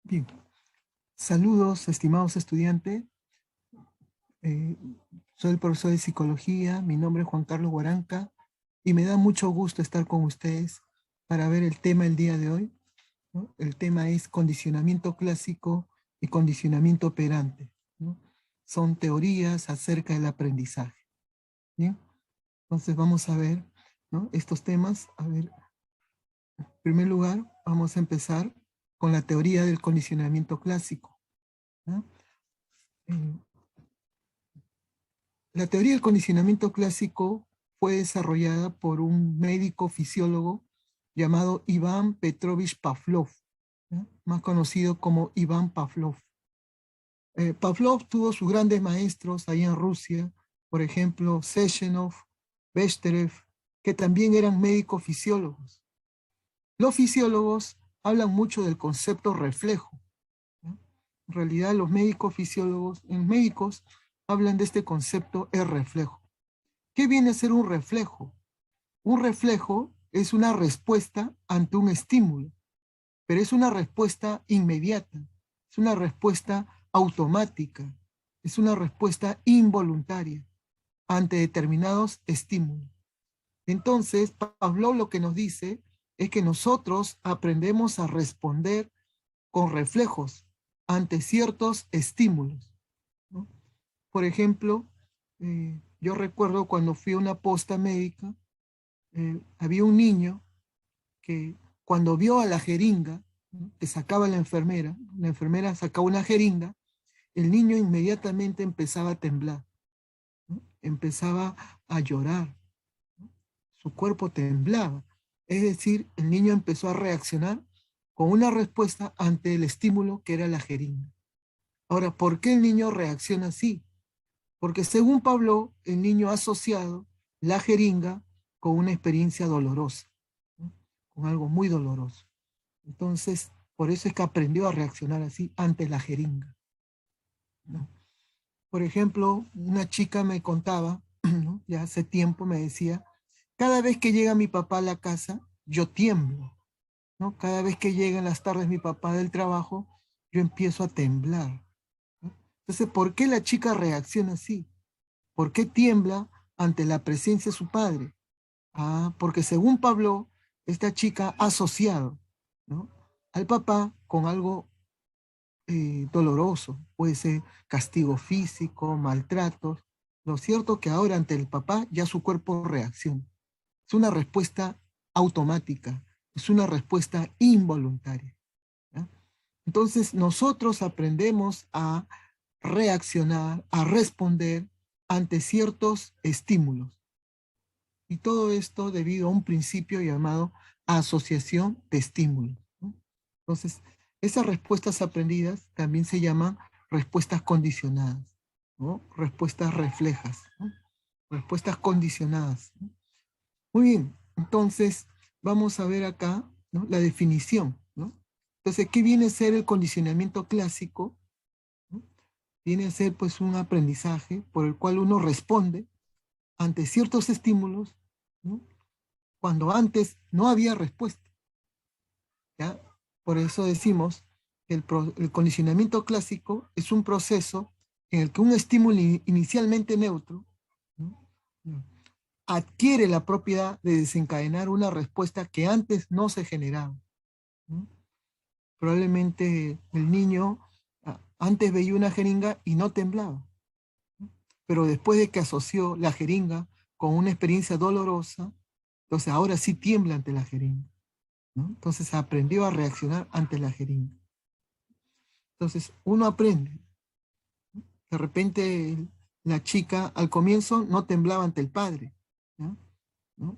Bien, saludos, estimados estudiantes. Eh, Soy el profesor de psicología, mi nombre es Juan Carlos Guaranca y me da mucho gusto estar con ustedes para ver el tema el día de hoy, ¿no? El tema es condicionamiento clásico y condicionamiento operante, ¿no? Son teorías acerca del aprendizaje. Bien, entonces vamos a ver, ¿no?, estos temas. A ver, en primer lugar, vamos a empezar con la teoría del condicionamiento clásico, ¿no? Eh, La teoría del condicionamiento clásico fue desarrollada por un médico fisiólogo llamado Iván Petrovich Pavlov, ¿no?, más conocido como Iván Pavlov. Pavlov tuvo sus grandes maestros ahí en Rusia, por ejemplo, Sechenov, Besterev, que también eran médicos fisiólogos. Los fisiólogos hablan mucho del concepto reflejo, ¿no? En realidad, los médicos fisiólogos, médicos, hablan de este concepto, el reflejo. ¿Qué viene a ser un reflejo? Un reflejo es una respuesta ante un estímulo, pero es una respuesta inmediata, es una respuesta automática, es una respuesta involuntaria ante determinados estímulos. Entonces, Pavlov lo que nos dice es que nosotros aprendemos a responder con reflejos ante ciertos estímulos, ¿no? Por ejemplo, yo recuerdo cuando fui a una posta médica, había un niño que cuando vio a la jeringa, ¿no?, que sacaba la enfermera sacaba una jeringa, el niño inmediatamente empezaba a temblar, ¿no?, empezaba a llorar, ¿no?, su cuerpo temblaba. Es decir, el niño empezó a reaccionar con una respuesta ante el estímulo que era la jeringa. Ahora, ¿por qué el niño reacciona así? Porque según Pablo, el niño ha asociado la jeringa con una experiencia dolorosa, ¿no?, con algo muy doloroso. Entonces, por eso es que aprendió a reaccionar así ante la jeringa, ¿no? Por ejemplo, una chica me contaba, ¿no?, ya hace tiempo me decía, cada vez que llega mi papá a la casa, yo tiemblo, ¿no? Cada vez que llega en las tardes mi papá del trabajo, yo empiezo a temblar, ¿no? Entonces, ¿por qué la chica reacciona así? ¿Por qué tiembla ante la presencia de su padre? Ah, porque según Pablo, esta chica ha asociado, ¿no?, al papá con algo doloroso. Puede ser castigo físico, maltratos. Lo cierto es que ahora ante el papá ya su cuerpo reacciona. Es una respuesta automática, es una respuesta involuntaria, ¿ya? Entonces nosotros aprendemos a reaccionar, a responder ante ciertos estímulos. Y todo esto debido a un principio llamado asociación de estímulos, ¿no? Entonces, esas respuestas aprendidas también se llaman respuestas condicionadas, ¿no?, respuestas reflejas, ¿no?, respuestas condicionadas, ¿no? Muy bien, entonces vamos a ver acá, ¿no?, la definición, ¿no? Entonces, ¿qué viene a ser el condicionamiento clásico? ¿No? Viene a ser pues un aprendizaje por el cual uno responde ante ciertos estímulos, ¿no?, cuando antes no había respuesta, ¿ya? Por eso decimos que el condicionamiento clásico es un proceso en el que un estímulo inicialmente neutro, ¿no?, adquiere la propiedad de desencadenar una respuesta que antes no se generaba, ¿no? Probablemente el niño antes veía una jeringa y no temblaba, ¿no?, pero después de que asoció la jeringa con una experiencia dolorosa, entonces ahora sí tiembla ante la jeringa, ¿no? Entonces aprendió a reaccionar ante la jeringa. Entonces uno aprende. De repente la chica al comienzo no temblaba ante el padre, ¿no? ¿No?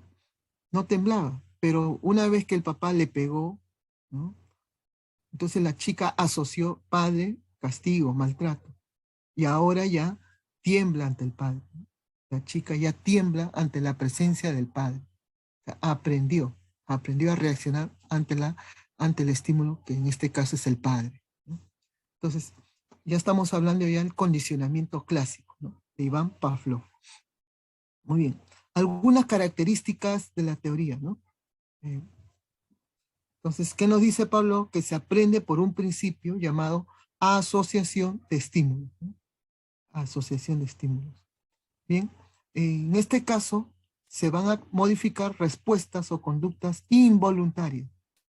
No temblaba, pero una vez que el papá le pegó, ¿no?, entonces la chica asoció padre, castigo, maltrato, y ahora ya tiembla ante el padre, ¿no? La chica ya tiembla ante la presencia del padre. O sea, aprendió a reaccionar ante el estímulo, que en este caso es el padre, ¿no? Entonces, ya estamos hablando ya del condicionamiento clásico, ¿no?, de Iván Pavlov. Muy bien. Algunas características de la teoría, ¿no? Entonces, ¿qué nos dice Pablo? Que se aprende por un principio llamado asociación de estímulos, ¿no? Asociación de estímulos. Bien, en este caso se van a modificar respuestas o conductas involuntarias,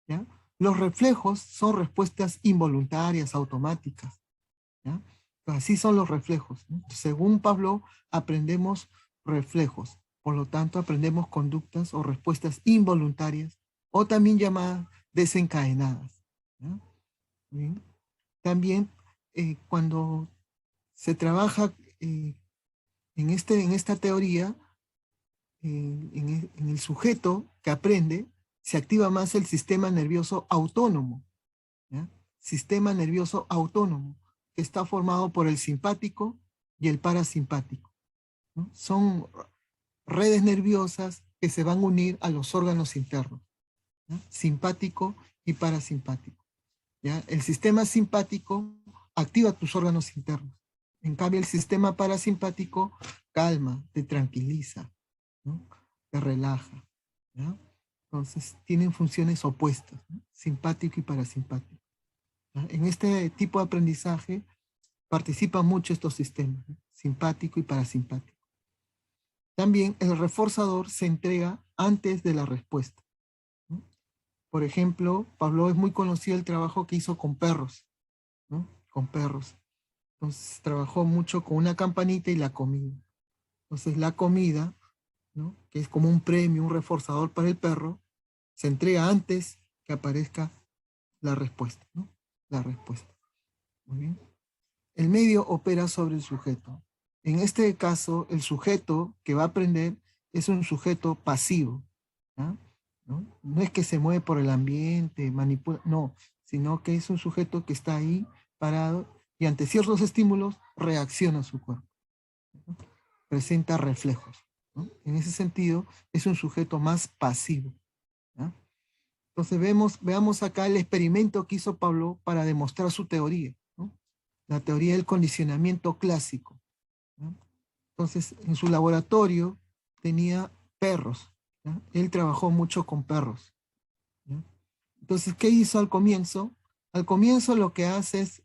¿ya? Los reflejos son respuestas involuntarias, automáticas, ¿ya? Así son los reflejos, ¿no? Según Pablo, aprendemos reflejos, por lo tanto aprendemos conductas o respuestas involuntarias o también llamadas desencadenadas, ¿ya? Bien. También cuando se trabaja en esta teoría, en el sujeto que aprende, se activa más el sistema nervioso autónomo, ¿ya? Sistema nervioso autónomo, que está formado por el simpático y el parasimpático, ¿no? Son redes nerviosas que se van a unir a los órganos internos, ¿ya? Simpático y parasimpático, ¿ya? El sistema simpático activa tus órganos internos. En cambio, el sistema parasimpático calma, te tranquiliza, ¿no? Te relaja, ¿ya? Entonces, tienen funciones opuestas, ¿no? Simpático y parasimpático, ¿ya? En este tipo de aprendizaje participan mucho estos sistemas, ¿no? Simpático y parasimpático. También el reforzador se entrega antes de la respuesta, ¿no? Por ejemplo, Pablo es muy conocido el trabajo que hizo con perros, ¿no? Con perros. Entonces trabajó mucho con una campanita y la comida. Entonces la comida, ¿no? Que es como un premio, un reforzador para el perro, se entrega antes que aparezca la respuesta, ¿no? La respuesta. Muy bien. El medio opera sobre el sujeto. En este caso, el sujeto que va a aprender es un sujeto pasivo, ¿ya? ¿No? No es que se mueve por el ambiente, manipula, no, sino que es un sujeto que está ahí parado y ante ciertos estímulos reacciona a su cuerpo, ¿no? Presenta reflejos, ¿no? En ese sentido, es un sujeto más pasivo, ¿ya? Entonces veamos acá el experimento que hizo Pablo para demostrar su teoría, ¿no? La teoría del condicionamiento clásico, ¿no? Entonces, en su laboratorio tenía perros, ¿ya? Él trabajó mucho con perros, ¿ya? Entonces, ¿qué hizo al comienzo? Al comienzo lo que hace es,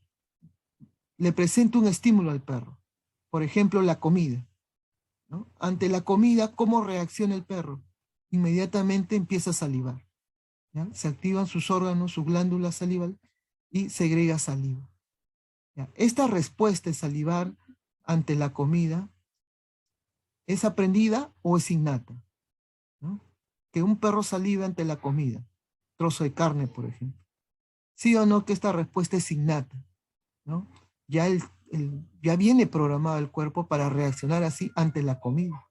le presenta un estímulo al perro. Por ejemplo, la comida, ¿no? Ante la comida, ¿cómo reacciona el perro? Inmediatamente empieza a salivar, ¿ya? Se activan sus órganos, sus glándulas salivales y segrega saliva, ¿ya? Esta respuesta de salivar ante la comida es aprendida o es innata, ¿no? Que un perro salive ante la comida, trozo de carne, por ejemplo. Sí o no que esta respuesta es innata, ¿no? Ya, ya viene programado el cuerpo para reaccionar así ante la comida,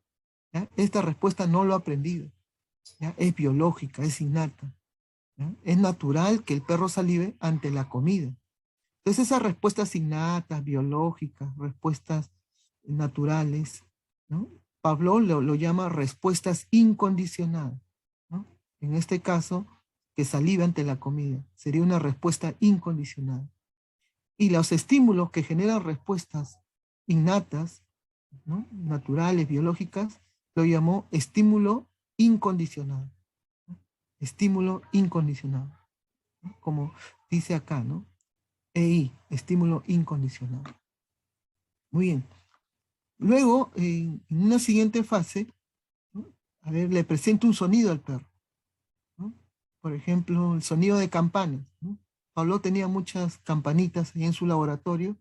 ¿ya? Esta respuesta no lo ha aprendido, ¿ya? Es biológica, es innata, ¿ya? Es natural que el perro salive ante la comida. Entonces esas respuestas innatas, biológicas, respuestas naturales, ¿no? Pablo lo llama respuestas incondicionadas, ¿no? En este caso, que saliva ante la comida, sería una respuesta incondicionada. Y los estímulos que generan respuestas innatas, ¿no? Naturales, biológicas, lo llamó estímulo incondicionado, ¿no? Estímulo incondicionado, ¿no? Como dice acá, ¿no? EI, estímulo incondicionado. Muy bien. Luego, en una siguiente fase, ¿no? A ver, le presento un sonido al perro, ¿no? Por ejemplo, el sonido de campanas, ¿no? Pablo tenía muchas campanitas ahí en su laboratorio,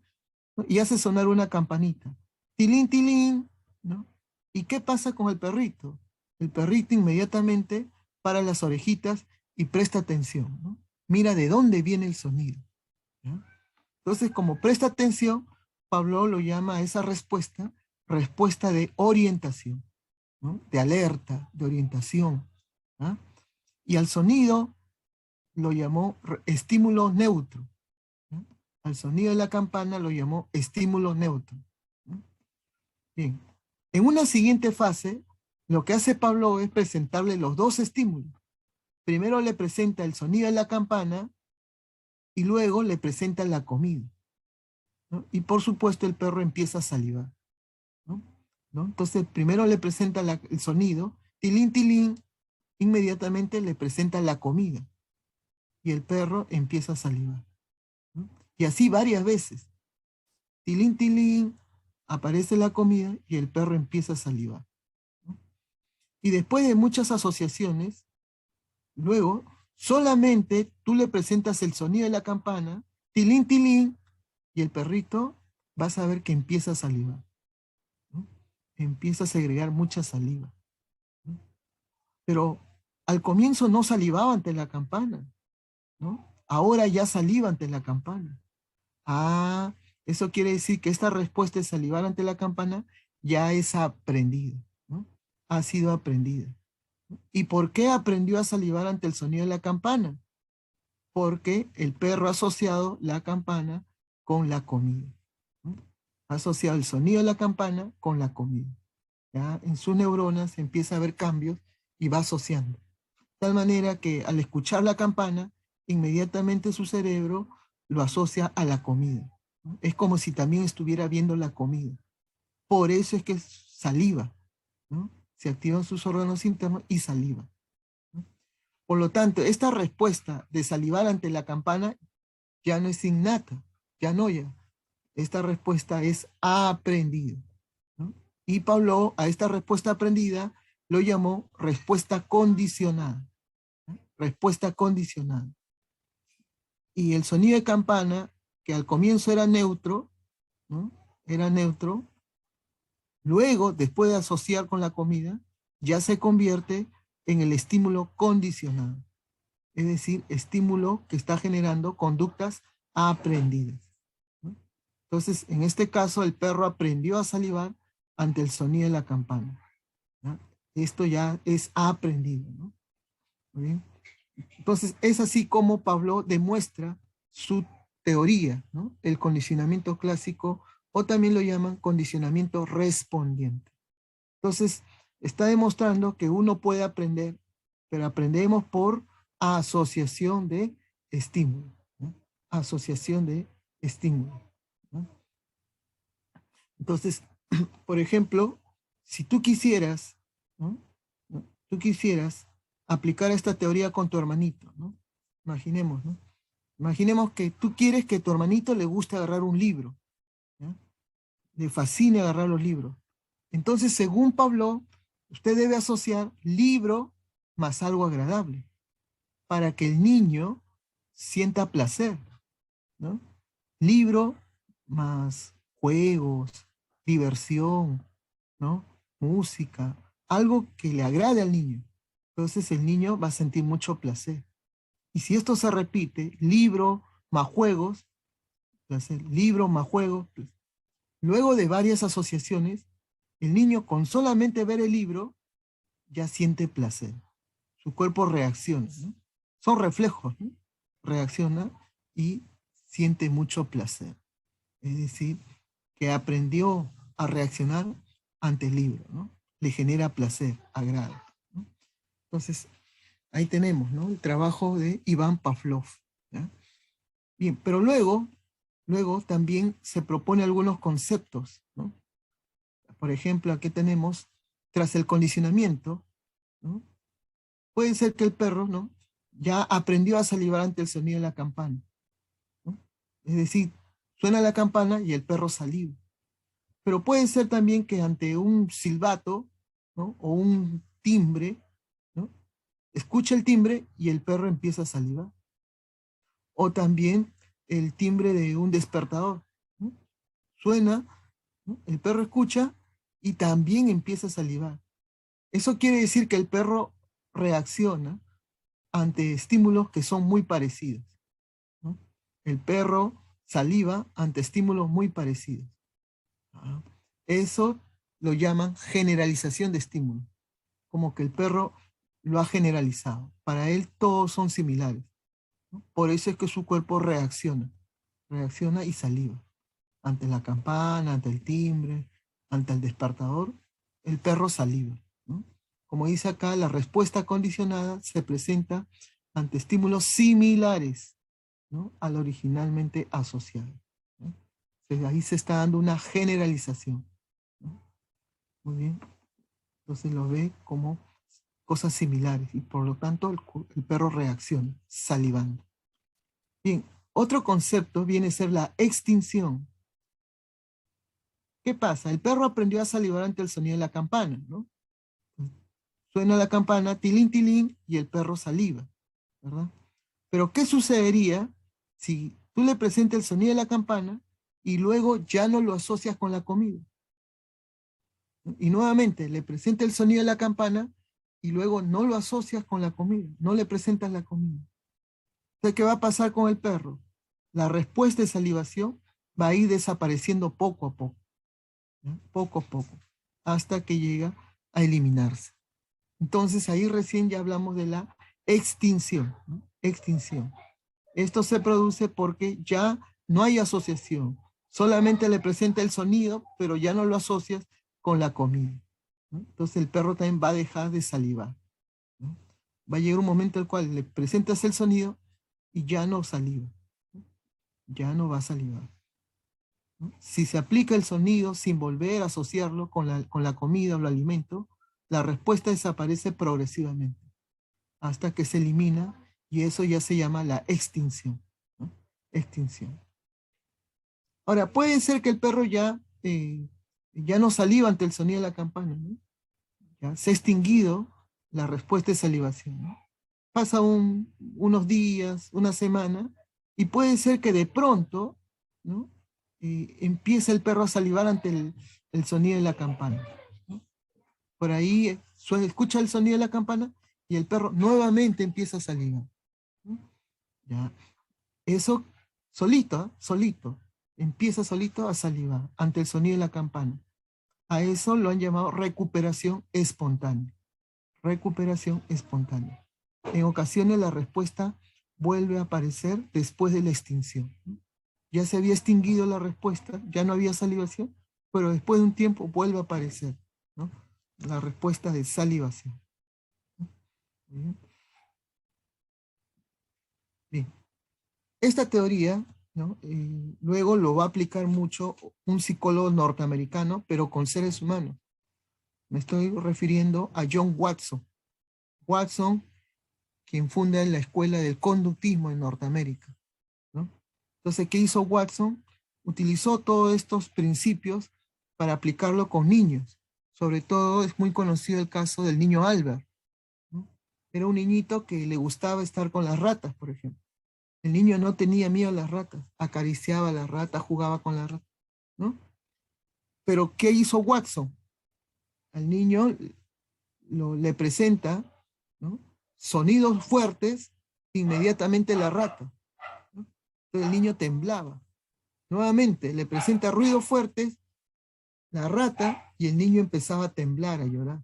¿no? Y hace sonar una campanita. Tilín, tilín, ¿no? ¿Y qué pasa con el perrito? El perrito inmediatamente para las orejitas y presta atención, ¿no? Mira de dónde viene el sonido, ¿ya? Entonces, como presta atención, Pablo lo llama a esa respuesta, respuesta de orientación, ¿no? De alerta, de orientación, ¿ah? Y al sonido lo llamó estímulo neutro, ¿no? Al sonido de la campana lo llamó estímulo neutro, ¿no? Bien, en una siguiente fase, lo que hace Pablo es presentarle los dos estímulos. Primero le presenta el sonido de la campana y luego le presenta la comida, ¿no? Y por supuesto el perro empieza a salivar, ¿no? ¿No? Entonces primero le presenta el sonido, tilín, tilín, inmediatamente le presenta la comida. y el perro empieza a salivar, ¿no? Y así varias veces. Tilín, tilín, aparece la comida y el perro empieza a salivar, ¿no? Y después de muchas asociaciones, luego solamente tú le presentas el sonido de la campana, tilín, tilín, y el perrito vas a ver que empieza a salivar, ¿no? Empieza a segregar mucha saliva, ¿no? Pero al comienzo no salivaba ante la campana, ¿no? Ahora ya saliva ante la campana. Ah, eso quiere decir que esta respuesta de salivar ante la campana ya es aprendida, ¿no? Ha sido aprendida. ¿Y por qué aprendió a salivar ante el sonido de la campana? Porque el perro ha asociado la campana con la comida, ¿no? Ha asociado el sonido de la campana con la comida. ¿Ya? En sus neuronas empieza a haber cambios y va asociando. De tal manera que al escuchar la campana, inmediatamente su cerebro lo asocia a la comida, ¿no? Es como si también estuviera viendo la comida. Por eso es que saliva, ¿no? Se activan sus órganos internos y saliva, ¿no? Por lo tanto, esta respuesta de salivar ante la campana ya no es innata, ya no ya. Esta respuesta es aprendida, ¿no? Y Pablo a esta respuesta aprendida lo llamó respuesta condicionada, ¿no? Respuesta condicionada. Y el sonido de campana, que al comienzo era neutro, ¿no? Era neutro, luego, después de asociar con la comida, ya se convierte en el estímulo condicionado. Es decir, estímulo que está generando conductas aprendidas, ¿no? Entonces, en este caso, el perro aprendió a salivar ante el sonido de la campana, ¿no? Esto ya es aprendido, ¿no? Muy bien. Entonces, es así como Pablo demuestra su teoría, ¿no? El condicionamiento clásico, o también lo llaman condicionamiento respondiente. Entonces, está demostrando que uno puede aprender, pero aprendemos por asociación de estímulo, ¿no? Asociación de estímulo, ¿no? Entonces, por ejemplo, si tú quisieras, ¿no? Tú quisieras aplicar esta teoría con tu hermanito, ¿no? Imaginemos, ¿no? Imaginemos que tú quieres que a tu hermanito le guste agarrar un libro, ¿ya? Le fascine agarrar los libros. Entonces, según Pablo, usted debe asociar libro más algo agradable para que el niño sienta placer, ¿no? Libro más juegos, diversión, ¿no? Música, algo que le agrade al niño. Entonces el niño va a sentir mucho placer. Y si esto se repite, libro más juegos, placer, libro más juegos, luego de varias asociaciones, el niño con solamente ver el libro ya siente placer. Su cuerpo reacciona, ¿no? Son reflejos, ¿no? Reacciona y siente mucho placer. Es decir, que aprendió a reaccionar ante el libro, ¿no? Le genera placer, agrado, ¿no? Entonces, ahí tenemos, ¿no? El trabajo de Iván Pavlov, ¿ya? Bien, pero luego también se propone algunos conceptos, ¿no? Por ejemplo, aquí tenemos, tras el condicionamiento, ¿no? Puede ser que el perro, ¿no? Ya aprendió a salivar ante el sonido de la campana, ¿no? Es decir, suena la campana y el perro saliva. Pero puede ser también que ante un silbato, ¿no? O un timbre, ¿no? Escucha el timbre y el perro empieza a salivar. O también el timbre de un despertador, ¿no? Suena, ¿no? El perro escucha y también empieza a salivar. Eso quiere decir que el perro reacciona ante estímulos que son muy parecidos, ¿no? El perro saliva ante estímulos muy parecidos. ¿Ah? Eso lo llaman generalización de estímulos, como que el perro lo ha generalizado. Para él todos son similares, ¿no? Por eso es que su cuerpo reacciona y saliva. Ante la campana, ante el timbre, ante el despertador, el perro saliva, ¿no? Como dice acá, la respuesta condicionada se presenta ante estímulos similares, ¿no? Al originalmente asociado, ¿no? Entonces, ahí se está dando una generalización, ¿no? Muy bien. Entonces lo ve como cosas similares y por lo tanto el perro reacciona salivando. Bien, otro concepto viene a ser la extinción. ¿Qué pasa? El perro aprendió a salivar ante el sonido de la campana, ¿no? Suena la campana, tilín, tilín, y el perro saliva, ¿verdad? Pero ¿qué sucedería si tú le presentas el sonido de la campana y luego ya no lo asocias con la comida? Y nuevamente le presenta el sonido de la campana y luego no lo asocias con la comida, no le presentas la comida. Entonces, ¿qué va a pasar con el perro? La respuesta de salivación va a ir desapareciendo poco a poco, ¿no? Poco a poco, hasta que llega a eliminarse. Entonces ahí recién ya hablamos de la extinción, ¿no? Extinción. Esto se produce porque ya no hay asociación. Solamente le presenta el sonido, pero ya no lo asocias con la comida, ¿no? Entonces el perro también va a dejar de salivar, ¿no? Va a llegar un momento en el cual le presentas el sonido y ya no saliva, ¿no? Ya no va a salivar, ¿no? Si se aplica el sonido sin volver a asociarlo con la comida o el alimento, la respuesta desaparece progresivamente hasta que se elimina y eso ya se llama la extinción, ¿no? Extinción. Ahora, puede ser que el perro ya no saliva ante el sonido de la campana, ¿no? Ya se ha extinguido la respuesta de salivación, ¿no? Pasa unos días, una semana, y puede ser que de pronto, ¿no? Empieza el perro a salivar ante el sonido de la campana, ¿no? Por ahí escucha el sonido de la campana y el perro nuevamente empieza a salivar, ¿no? Ya. Eso solito, ¿eh? Solito, empieza solito a salivar ante el sonido de la campana. A eso lo han llamado recuperación espontánea. Recuperación espontánea. En ocasiones la respuesta vuelve a aparecer después de la extinción, ¿no? Ya se había extinguido la respuesta, ya no había salivación, pero después de un tiempo vuelve a aparecer, ¿no? La respuesta de salivación. Bien. Bien. Esta teoría, ¿no? Luego lo va a aplicar mucho un psicólogo norteamericano, pero con seres humanos. Me estoy refiriendo a John Watson. Watson, quien funda la escuela del conductismo en Norteamérica, ¿no? Entonces, ¿qué hizo Watson? Utilizó todos estos principios para aplicarlo con niños. Sobre todo es muy conocido el caso del niño Albert, ¿no? Era un niñito que le gustaba estar con las ratas, por ejemplo. El niño no tenía miedo a las ratas, acariciaba a las ratas, jugaba con las ratas, ¿no? Pero ¿qué hizo Watson? Al niño le presenta, ¿no? Sonidos fuertes, inmediatamente la rata, ¿no? Entonces el niño temblaba. Nuevamente le presenta ruidos fuertes, la rata, y el niño empezaba a temblar, a llorar.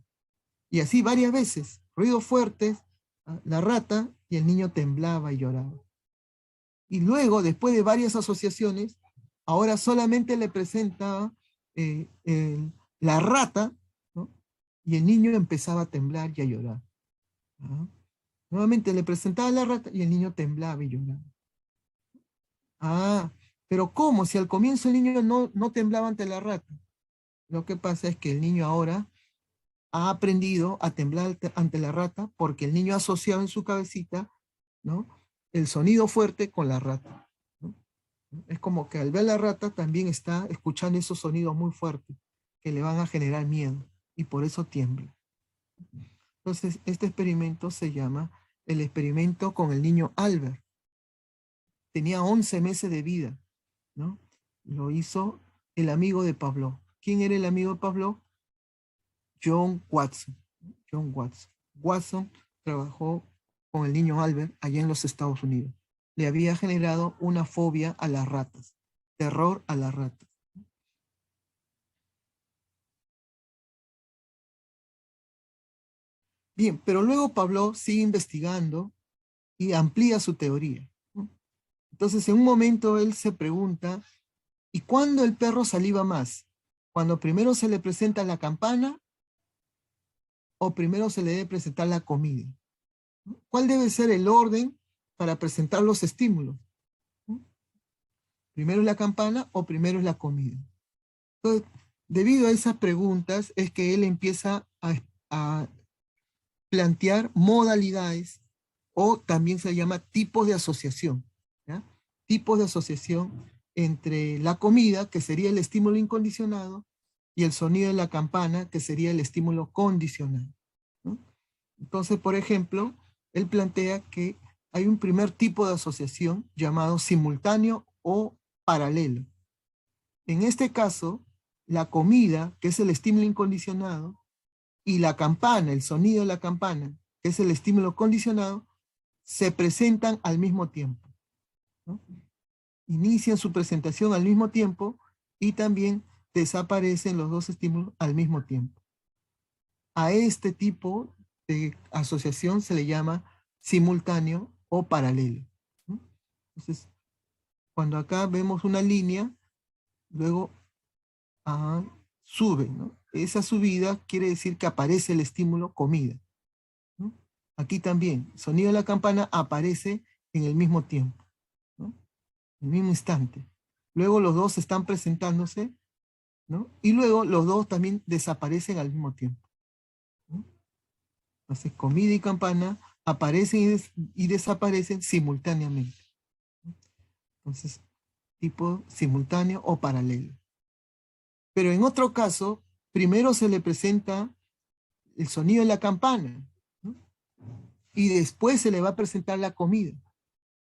Y así varias veces, ruidos fuertes, la rata, y el niño temblaba y lloraba. Y luego, después de varias asociaciones, ahora solamente le presentaba la rata, ¿no? Y el niño empezaba a temblar y a llorar, ¿no? Nuevamente le presentaba la rata y el niño temblaba y lloraba. Ah, pero ¿cómo? Si al comienzo el niño no temblaba ante la rata. Lo que pasa es que el niño ahora ha aprendido a temblar ante la rata porque el niño ha asociado en su cabecita, ¿no? El sonido fuerte con la rata, ¿no? Es como que al ver la rata también está escuchando esos sonidos muy fuertes que le van a generar miedo y por eso tiembla. Entonces, este experimento se llama el experimento con el niño Albert. Tenía 11 meses de vida, ¿no? Lo hizo el amigo de Pavlov. ¿Quién era el amigo de Pavlov? John Watson. John Watson. Watson trabajó con el niño Albert allá en los Estados Unidos. Le había generado una fobia a las ratas, terror a las ratas. Bien, pero luego Pablo sigue investigando y amplía su teoría, ¿no? Entonces, en un momento él se pregunta, ¿y cuándo el perro saliva más? ¿Cuando primero se le presenta la campana o primero se le debe presentar la comida? ¿Cuál debe ser el orden para presentar los estímulos? ¿Primero es la campana o primero es la comida? Entonces, debido a esas preguntas es que él empieza a plantear modalidades o también se llama tipos de asociación, ¿ya? tipos de asociación entre la comida, que sería el estímulo incondicionado, y el sonido de la campana, que sería el estímulo condicionado, ¿no? Entonces, por ejemplo, él plantea que hay un primer tipo de asociación llamado simultáneo o paralelo. En este caso, la comida, que es el estímulo incondicionado, y la campana, el sonido de la campana, que es el estímulo condicionado, se presentan al mismo tiempo, ¿no? Inician su presentación al mismo tiempo y también desaparecen los dos estímulos al mismo tiempo. A este tipo de asociación se le llama simultáneo o paralelo, ¿no? Entonces, cuando acá vemos una línea, luego sube, ¿no? Esa subida quiere decir que aparece el estímulo comida, ¿no? Aquí también, sonido de la campana aparece en el mismo tiempo, ¿no? En el mismo instante. Luego los dos están presentándose, ¿no? Y luego los dos también desaparecen al mismo tiempo, ¿no? Entonces, comida y campana aparecen y desaparecen simultáneamente, ¿no? Entonces, tipo simultáneo o paralelo. Pero en otro caso, primero se le presenta el sonido de la campana, ¿no? Y después se le va a presentar la comida.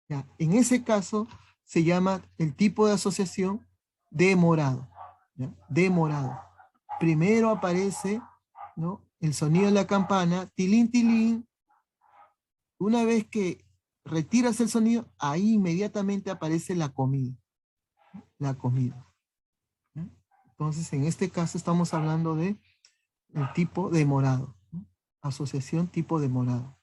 ¿Ya? En ese caso se llama el tipo de asociación demorado, ¿ya? Demorado. Primero aparece, ¿no?, el sonido de la campana, tilín, tilín. Una vez que retiras el sonido, ahí inmediatamente aparece la comida. La comida, ¿ya? Entonces, en este caso estamos hablando de el tipo demorado, ¿no? Asociación tipo demorado.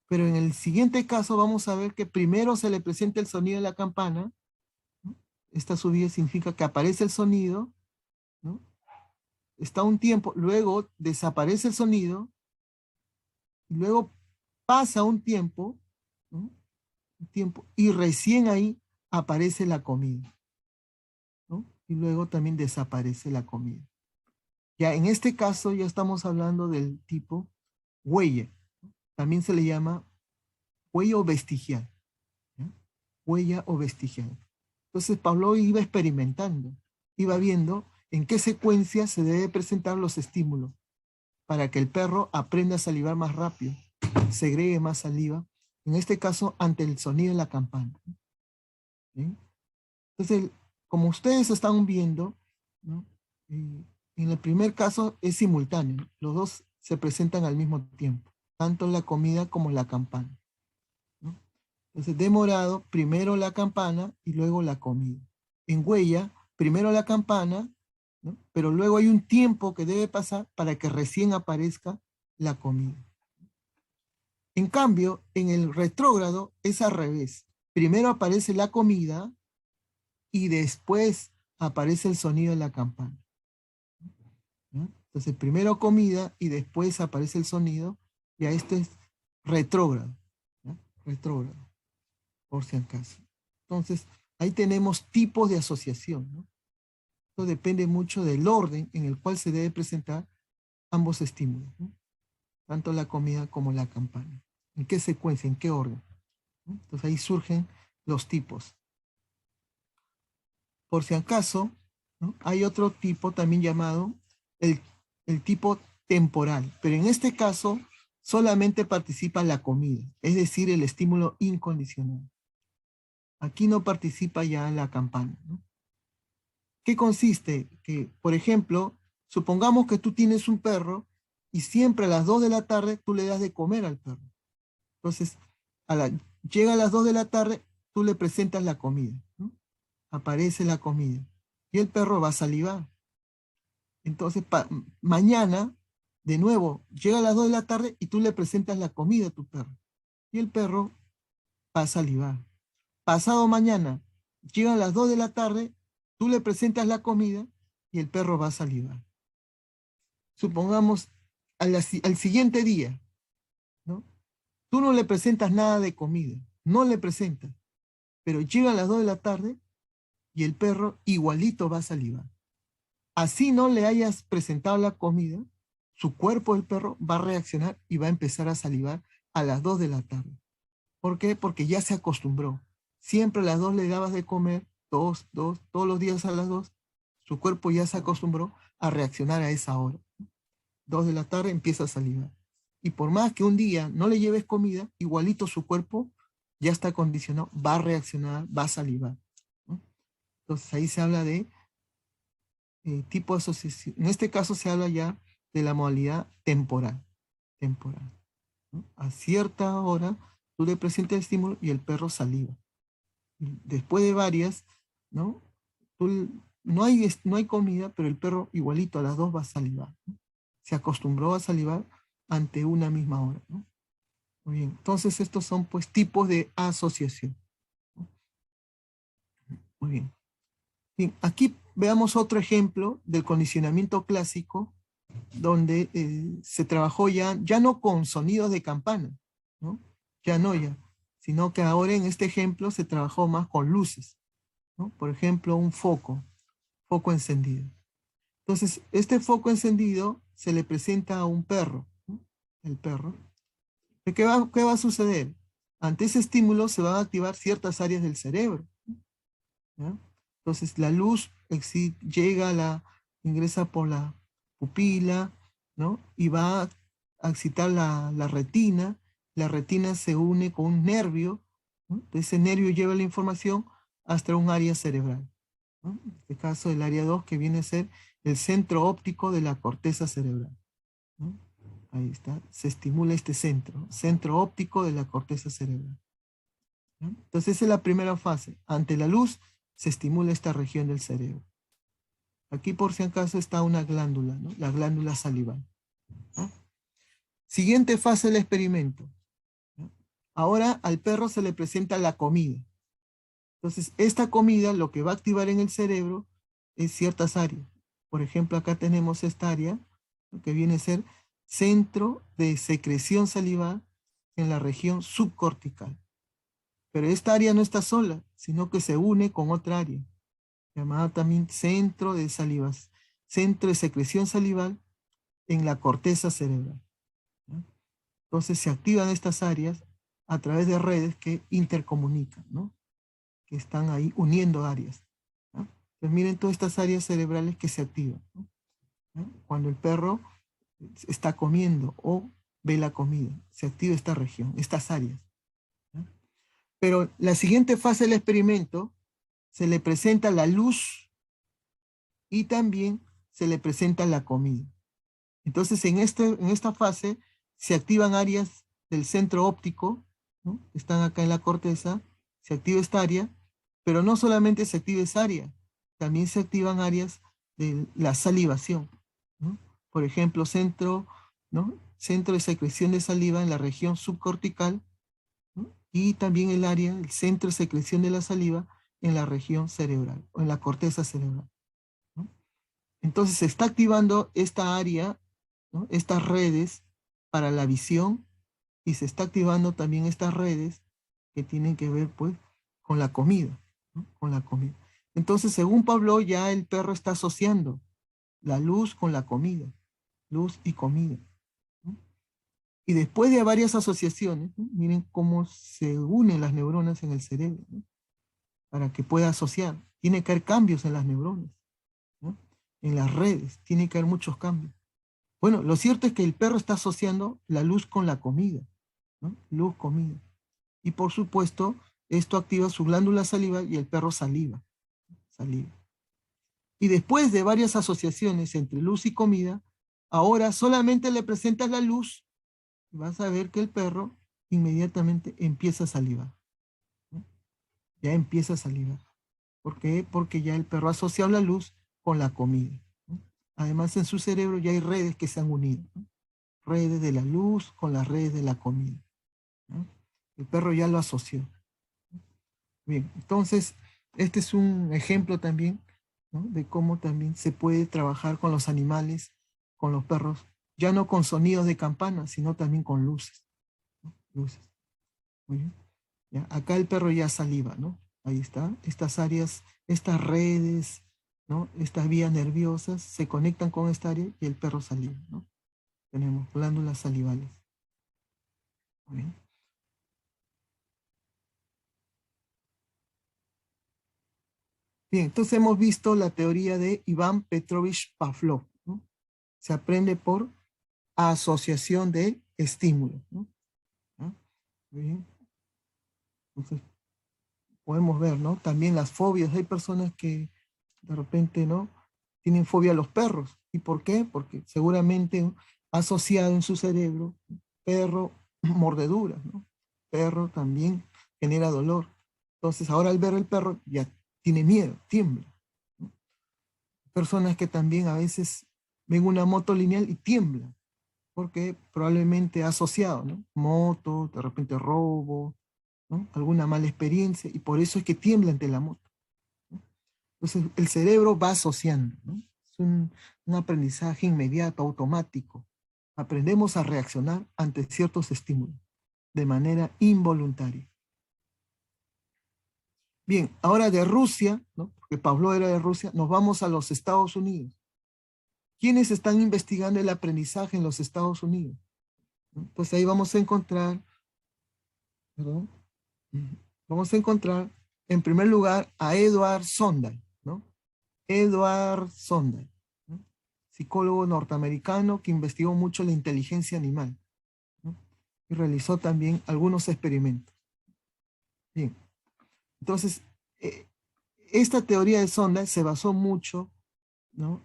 Pero en el siguiente caso vamos a ver que primero se le presenta el sonido de la campana, ¿no? Esta subida significa que aparece el sonido, ¿no? Está un tiempo, luego desaparece el sonido, y luego pasa un tiempo, ¿no?, un tiempo, y recién ahí aparece la comida, ¿no? Y luego también desaparece la comida. Ya en este caso ya estamos hablando del tipo huella. También se le llama huella o vestigial, ¿ya? Huella o vestigial. Entonces Pablo iba experimentando, iba viendo en qué secuencia se debe presentar los estímulos para que el perro aprenda a salivar más rápido, segregue más saliva, en este caso ante el sonido de la campana, ¿sí? Entonces, como ustedes están viendo, ¿no?, en el primer caso es simultáneo, los dos se presentan al mismo tiempo, tanto la comida como la campana, ¿no? Entonces, demorado, primero la campana y luego la comida. En huella, primero la campana, ¿no?, pero luego hay un tiempo que debe pasar para que recién aparezca la comida. En cambio, en el retrógrado es al revés. Primero aparece la comida y después aparece el sonido de la campana, ¿no? Entonces, primero comida y después aparece el sonido. Ya esto es retrógrado, ¿no? Retrógrado, por si acaso. Entonces, ahí tenemos tipos de asociación, ¿no? Esto depende mucho del orden en el cual se debe presentar ambos estímulos, ¿no?, tanto la comida como la campana. ¿En qué secuencia? ¿En qué orden? ¿No? Entonces ahí surgen los tipos. Por si acaso, ¿no?, hay otro tipo también llamado el tipo temporal, pero en este caso solamente participa la comida, es decir, el estímulo incondicional. Aquí no participa ya la campana, ¿no? ¿Qué consiste? Que, por ejemplo, supongamos que tú tienes un perro y siempre a las 2 de la tarde tú le das de comer al perro. Entonces, llega a las 2 de la tarde, tú le presentas la comida, ¿no? Aparece la comida y el perro va a salivar. Entonces, mañana, de nuevo, llega a las 2 de la tarde y tú le presentas la comida a tu perro y el perro va a salivar. Pasado mañana, llega a las 2 de la tarde, tú le presentas la comida y el perro va a salivar. Supongamos al siguiente día, ¿no? Tú no le presentas nada de comida, no le presentas, pero llegan las 2 de la tarde y el perro igualito va a salivar. Así no le hayas presentado la comida, su cuerpo del perro va a reaccionar y va a empezar a salivar a las 2 de la tarde. ¿Por qué? Porque ya se acostumbró. siempre a las 2 le dabas de comer, todos los días a las 2, su cuerpo ya se acostumbró a reaccionar a esa hora. 2 de la tarde empieza a salivar. Y por más que un día no le lleves comida, igualito su cuerpo ya está condicionado, va a reaccionar, va a salivar, ¿no? Entonces ahí se habla de tipo de asociación. En este caso se habla ya de la modalidad temporal. Temporal, ¿no? A cierta hora tú le presentas el estímulo y el perro saliva. Y después de varias, ¿no? No hay comida, pero el perro igualito a las 2 va a salivar, ¿no? Se acostumbró a salivar ante una misma hora, ¿no? Muy bien, entonces estos son pues tipos de asociación, ¿no? Muy bien. Bien, aquí veamos otro ejemplo del condicionamiento clásico donde se trabajó ya no con sonidos de campana, ¿no? Ya no ya, sino que ahora en este ejemplo se trabajó más con luces, ¿no? Por ejemplo, un foco encendido. Entonces, este foco encendido se le presenta a un perro, ¿no? El perro. Qué va a suceder? Ante ese estímulo se van a activar ciertas áreas del cerebro, ¿no? Entonces, la luz ingresa por la pupila, ¿no? Y va a excitar la retina. La retina se une con un nervio, ¿no? Ese nervio lleva la información hasta un área cerebral, ¿no? En este caso, el área 2 que viene a ser el centro óptico de la corteza cerebral, ¿no? Ahí está, se estimula este centro óptico de la corteza cerebral, ¿no? Entonces, esa es la primera fase. Ante la luz, se estimula esta región del cerebro. Aquí, por si acaso, está una glándula, ¿no? La glándula salival, ¿no? Siguiente fase del experimento, ¿no? Ahora al perro se le presenta la comida. Entonces, esta comida lo que va a activar en el cerebro es ciertas áreas. Por ejemplo, acá tenemos esta área, ¿no? Que viene a ser centro de secreción salival en la región subcortical. Pero esta área no está sola, sino que se une con otra área, llamada también centro de salivas, centro de secreción salival en la corteza cerebral, ¿no? Entonces se activan estas áreas a través de redes que intercomunican, ¿no? Que están ahí uniendo áreas, ¿no? Entonces miren todas estas áreas cerebrales que se activan, ¿no? Cuando el perro está comiendo o ve la comida, se activa esta región, estas áreas, ¿no? Pero la siguiente fase del experimento se le presenta la luz y también se le presenta la comida. Entonces, en esta fase se activan áreas del centro óptico, ¿no? Están acá en la corteza, se activa esta área, pero no solamente se activa esa área, también se activan áreas de la salivación, ¿no? Por ejemplo, ¿no? Centro de secreción de saliva en la región subcortical, ¿no? Y también el centro de secreción de la saliva en la región cerebral, o en la corteza cerebral, ¿no? Entonces se está activando esta área, ¿no? Estas redes para la visión, y se está activando también estas redes que tienen que ver pues con la comida, ¿no? Con la comida. Entonces, según Pablo, ya el perro está asociando la luz con la comida, luz y comida, ¿no? Y después de varias asociaciones, ¿no? Miren cómo se unen las neuronas en el cerebro, ¿no? Para que pueda asociar. Tiene que haber cambios en las neuronas, ¿no? En las redes, tiene que haber muchos cambios. Bueno, lo cierto es que el perro está asociando la luz con la comida, ¿no? Luz, comida. Y por supuesto, esto activa su glándula saliva y el perro saliva. Saliva. Y después de varias asociaciones entre luz y comida, ahora solamente le presentas la luz y vas a ver que el perro inmediatamente empieza a salivar, ¿no? Ya empieza a salivar. ¿Por qué? Porque ya el perro ha asociado la luz con la comida, ¿no? Además, en su cerebro ya hay redes que se han unido, ¿no? Redes de la luz con las redes de la comida, ¿no? El perro ya lo asoció. Bien, entonces, este es un ejemplo también, ¿no? De cómo también se puede trabajar con los animales, con los perros, ya no con sonidos de campana, sino también con luces, ¿no? Luces. Muy bien. Ya, acá el perro ya saliva, ¿no? Ahí está. Estas áreas, estas redes, ¿no? Estas vías nerviosas se conectan con esta área y el perro saliva, ¿no? Tenemos glándulas salivales. Muy bien. Bien, entonces hemos visto la teoría de Iván Petrovich Pavlov, ¿no? Se aprende por asociación de estímulos, ¿no? ¿Ah? Bien. Entonces podemos ver, ¿no? También las fobias. Hay personas que de repente, ¿no? Tienen fobia a los perros. ¿Y por qué? Porque seguramente ha asociado en su cerebro perro, mordeduras, ¿no? Perro también genera dolor. Entonces ahora al ver el perro ya tiene miedo, tiembla, ¿no? Personas que también a veces ven una moto lineal y tiemblan, porque probablemente ha asociado, ¿no? Moto, de repente robo, ¿no? Alguna mala experiencia, y por eso es que tiembla ante la moto, ¿no? Entonces el cerebro va asociando, ¿no? Es un aprendizaje inmediato, automático. Aprendemos a reaccionar ante ciertos estímulos de manera involuntaria. Bien, ahora de Rusia, ¿no? Porque Pablo era de Rusia, nos vamos a los Estados Unidos. ¿Quiénes están investigando el aprendizaje en los Estados Unidos? ¿No? Pues ahí vamos a encontrar, ¿perdón? Vamos a encontrar en primer lugar a Edward Sondheim, ¿no? Edward Sondheim, ¿no? Psicólogo norteamericano que investigó mucho la inteligencia animal, ¿no? Y realizó también algunos experimentos. Bien, entonces, esta teoría de Sondheim se basó mucho, ¿no?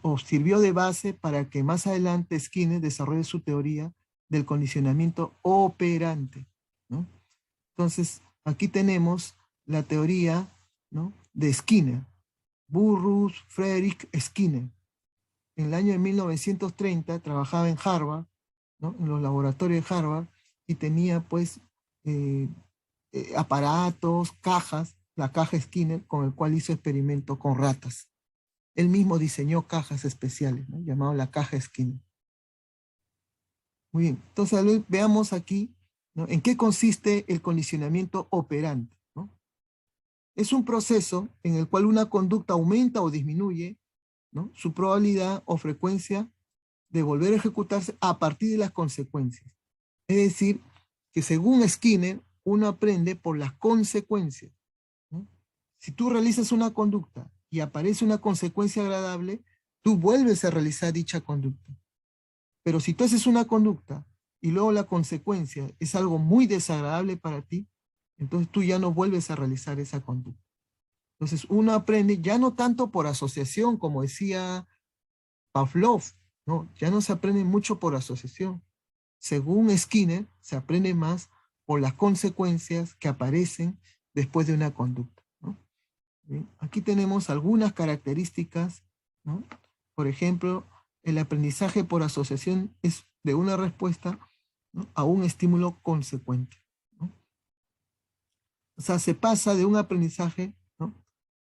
O sirvió de base para que más adelante Skinner desarrolle su teoría del condicionamiento operante, ¿no? Entonces, aquí tenemos la teoría, ¿no? De Skinner, Burrus Frederick Skinner. En el año de 1930 trabajaba en Harvard, ¿no? En los laboratorios de Harvard, y tenía pues eh, aparatos, cajas, la caja Skinner con el cual hizo experimentos con ratas. Él mismo diseñó cajas especiales, ¿no? Llamado la caja Skinner. Muy bien, entonces veamos aquí, ¿no? En qué consiste el condicionamiento operante, ¿no? Es un proceso en el cual una conducta aumenta o disminuye, ¿no? Su probabilidad o frecuencia de volver a ejecutarse a partir de las consecuencias. Es decir, que según Skinner, uno aprende por las consecuencias, ¿no? Si tú realizas una conducta y aparece una consecuencia agradable, tú vuelves a realizar dicha conducta. Pero si tú haces una conducta y luego la consecuencia es algo muy desagradable para ti, entonces tú ya no vuelves a realizar esa conducta. Entonces uno aprende ya no tanto por asociación, como decía Pavlov, ¿no? Ya no se aprende mucho por asociación. Según Skinner, se aprende más por las consecuencias que aparecen después de una conducta, ¿no? Bien, aquí tenemos algunas características, ¿no? Por ejemplo, el aprendizaje por asociación es de una respuesta, ¿no? A un estímulo consecuente, ¿no? O sea, se pasa de un aprendizaje, ¿no?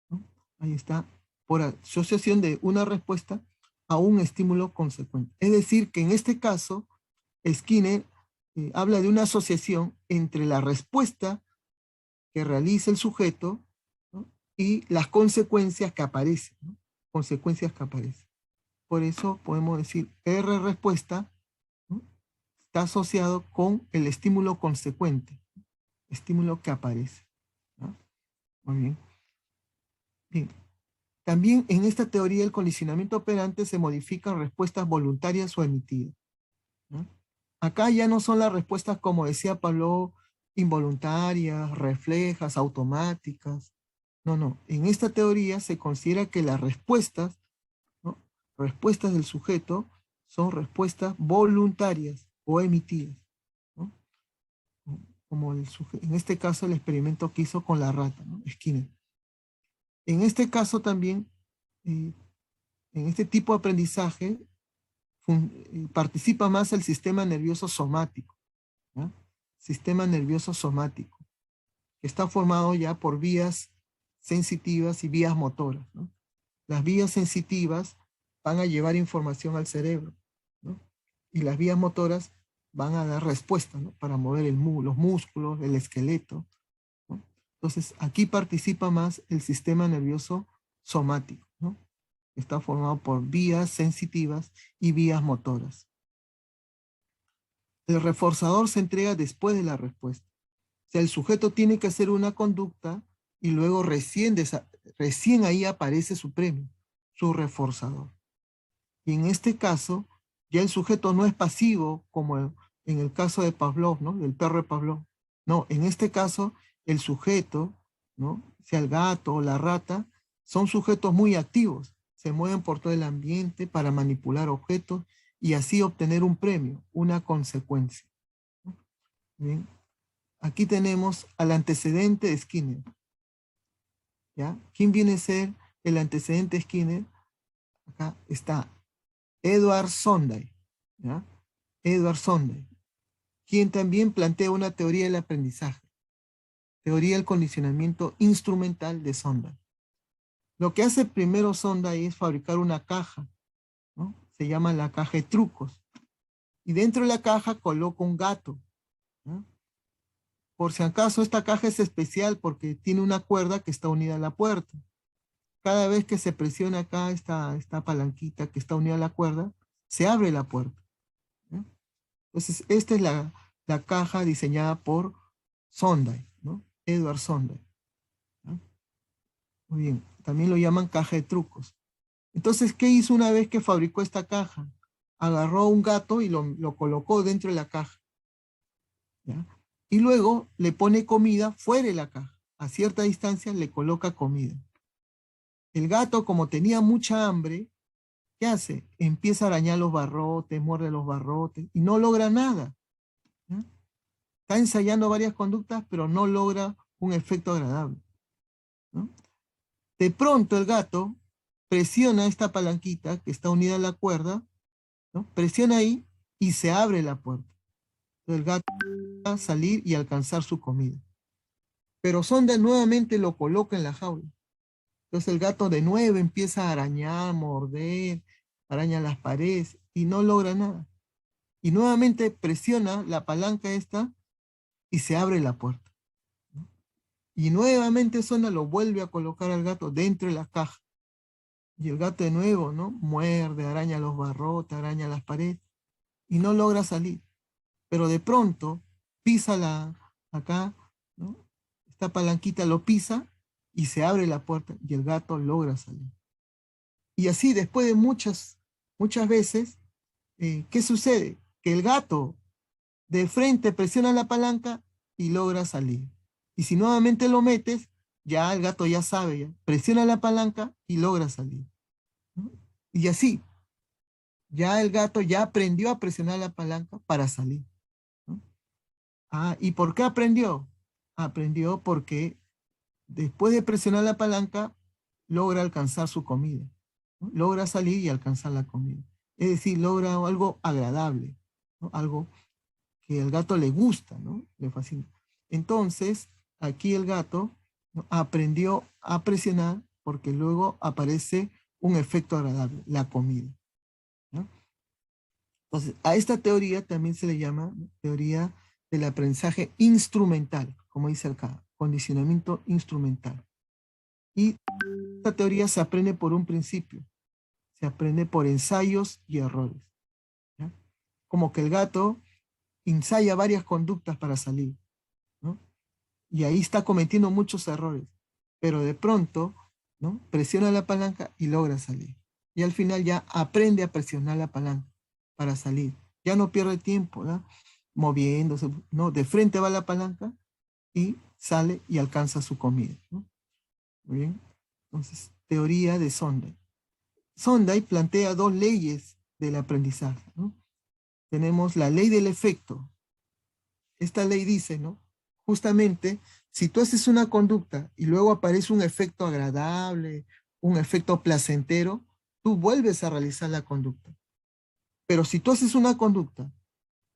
¿no? Ahí está, por asociación de una respuesta a un estímulo consecuente. Es decir, que en este caso, Skinner habla de una asociación entre la respuesta que realiza el sujeto, ¿no? Y las consecuencias que aparecen, ¿no? Consecuencias que aparecen. Por eso podemos decir R respuesta, ¿no? Está asociado con el estímulo consecuente, estímulo que aparece, ¿no? Muy bien. Bien. También en esta teoría del condicionamiento operante se modifican respuestas voluntarias o emitidas, ¿no? Acá ya no son las respuestas, como decía Pablo, involuntarias, reflejas, automáticas. No, no. En esta teoría se considera que las respuestas, ¿no? Respuestas del sujeto son respuestas voluntarias o emitidas, ¿no? Como en este caso el experimento que hizo con la rata, ¿no? Skinner. En este caso también, en este tipo de aprendizaje, participa más el sistema nervioso somático, ¿no? Sistema nervioso somático, que está formado ya por vías sensitivas y vías motoras, ¿no? Las vías sensitivas van a llevar información al cerebro, ¿no? Y las vías motoras van a dar respuesta, ¿no? Para mover los músculos, el esqueleto, ¿no? Entonces, aquí participa más el sistema nervioso somático, ¿no? Está formado por vías sensitivas y vías motoras. El reforzador se entrega después de la respuesta. O sea, el sujeto tiene que hacer una conducta y luego recién recién ahí aparece su premio, su reforzador. Y en este caso, ya el sujeto no es pasivo, como en el caso de Pavlov, ¿no? Del perro de Pavlov. No, en este caso, el sujeto, ¿no? Sea el gato o la rata, son sujetos muy activos. Se mueven por todo el ambiente para manipular objetos y así obtener un premio, una consecuencia. Bien. Aquí tenemos al antecedente de Skinner. ¿Ya? ¿Quién viene a ser el antecedente de Skinner? Acá está Edward Sonday. ¿Ya? Edward Sonday, quien también plantea una teoría del aprendizaje, teoría del condicionamiento instrumental de Sonday. Lo que hace primero Sonday es fabricar una caja, ¿no? Se llama la caja de trucos. Y dentro de la caja coloca un gato, ¿no? Por si acaso esta caja es especial porque tiene una cuerda que está unida a la puerta. Cada vez que se presiona acá esta palanquita que está unida a la cuerda, se abre la puerta, ¿no? Entonces, esta es la caja diseñada por Sonday, ¿no? Edward Sonday, ¿no? Muy bien, también lo llaman caja de trucos. Entonces, ¿qué hizo una vez que fabricó esta caja? Agarró un gato y lo colocó dentro de la caja, ¿ya? Y luego le pone comida fuera de la caja. A cierta distancia le coloca comida. El gato, como tenía mucha hambre, ¿qué hace? Empieza a arañar los barrotes, muerde los barrotes y no logra nada, ¿ya? Está ensayando varias conductas, pero no logra un efecto agradable, ¿no? De pronto el gato presiona esta palanquita que está unida a la cuerda, ¿no? Presiona ahí y se abre la puerta. Entonces el gato va a salir y alcanzar su comida. Pero Sonda nuevamente lo coloca en la jaula. Entonces el gato de nuevo empieza a arañar, morder, araña las paredes y no logra nada. Y nuevamente presiona la palanca esta y se abre la puerta, ¿no? Y nuevamente Sonda lo vuelve a colocar al gato dentro de la caja. Y el gato de nuevo, ¿no? Muerde, araña los barrotes, araña las paredes y no logra salir. Pero de pronto pisa acá, ¿no? Esta palanquita lo pisa y se abre la puerta y el gato logra salir. Y así después de muchas veces, ¿qué sucede? Que el gato de frente presiona la palanca y logra salir. Y si nuevamente lo metes, ya el gato ya sabe, ya presiona la palanca y logra salir, ¿no? Y así, ya el gato ya aprendió a presionar la palanca para salir, ¿no? Ah, ¿y por qué aprendió? Aprendió porque después de presionar la palanca, logra alcanzar su comida, ¿no? Logra salir y alcanzar la comida. Es decir, logra algo agradable, ¿no? Algo que al gato le gusta, ¿no? Le fascina. Entonces, aquí el gato, ¿no? Aprendió a presionar porque luego aparece un efecto agradable, la comida, ¿no? Entonces, a esta teoría también se le llama, ¿no?, teoría del aprendizaje instrumental, como dice acá, condicionamiento instrumental. Y esta teoría se aprende por un principio, se aprende por ensayos y errores, ¿ya? Como que el gato ensaya varias conductas para salir, ¿no? Y ahí está cometiendo muchos errores, pero de pronto, ¿no?, presiona la palanca y logra salir. Y al final ya aprende a presionar la palanca para salir. Ya no pierde tiempo, ¿no?, moviéndose, no, de frente va la palanca y sale y alcanza su comida, ¿no? Muy bien. Entonces, teoría de Sonday. Sonday plantea dos leyes del aprendizaje, ¿no? Tenemos la ley del efecto. Esta ley dice, ¿no?, justamente, si tú haces una conducta y luego aparece un efecto agradable, un efecto placentero, tú vuelves a realizar la conducta. Pero si tú haces una conducta,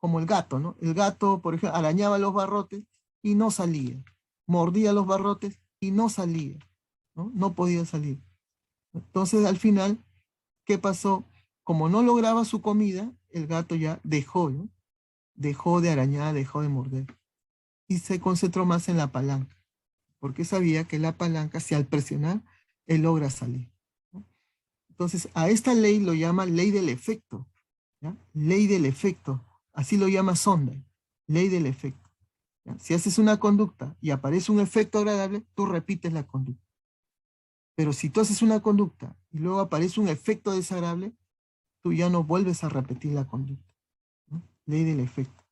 como el gato, ¿no? El gato, por ejemplo, arañaba los barrotes y no salía. Mordía los barrotes y no salía, ¿no? No podía salir. Entonces, al final, ¿qué pasó? Como no lograba su comida, el gato ya dejó, ¿no? Dejó de arañar, dejó de morder. Y se concentró más en la palanca, porque sabía que la palanca, si al presionar, él logra salir, ¿no? Entonces, a esta ley lo llama ley del efecto, ¿ya? Ley del efecto, así lo llama Sonday, ley del efecto, ¿ya? Si haces una conducta y aparece un efecto agradable, tú repites la conducta. Pero si tú haces una conducta y luego aparece un efecto desagradable, tú ya no vuelves a repetir la conducta, ¿no? Ley del efecto.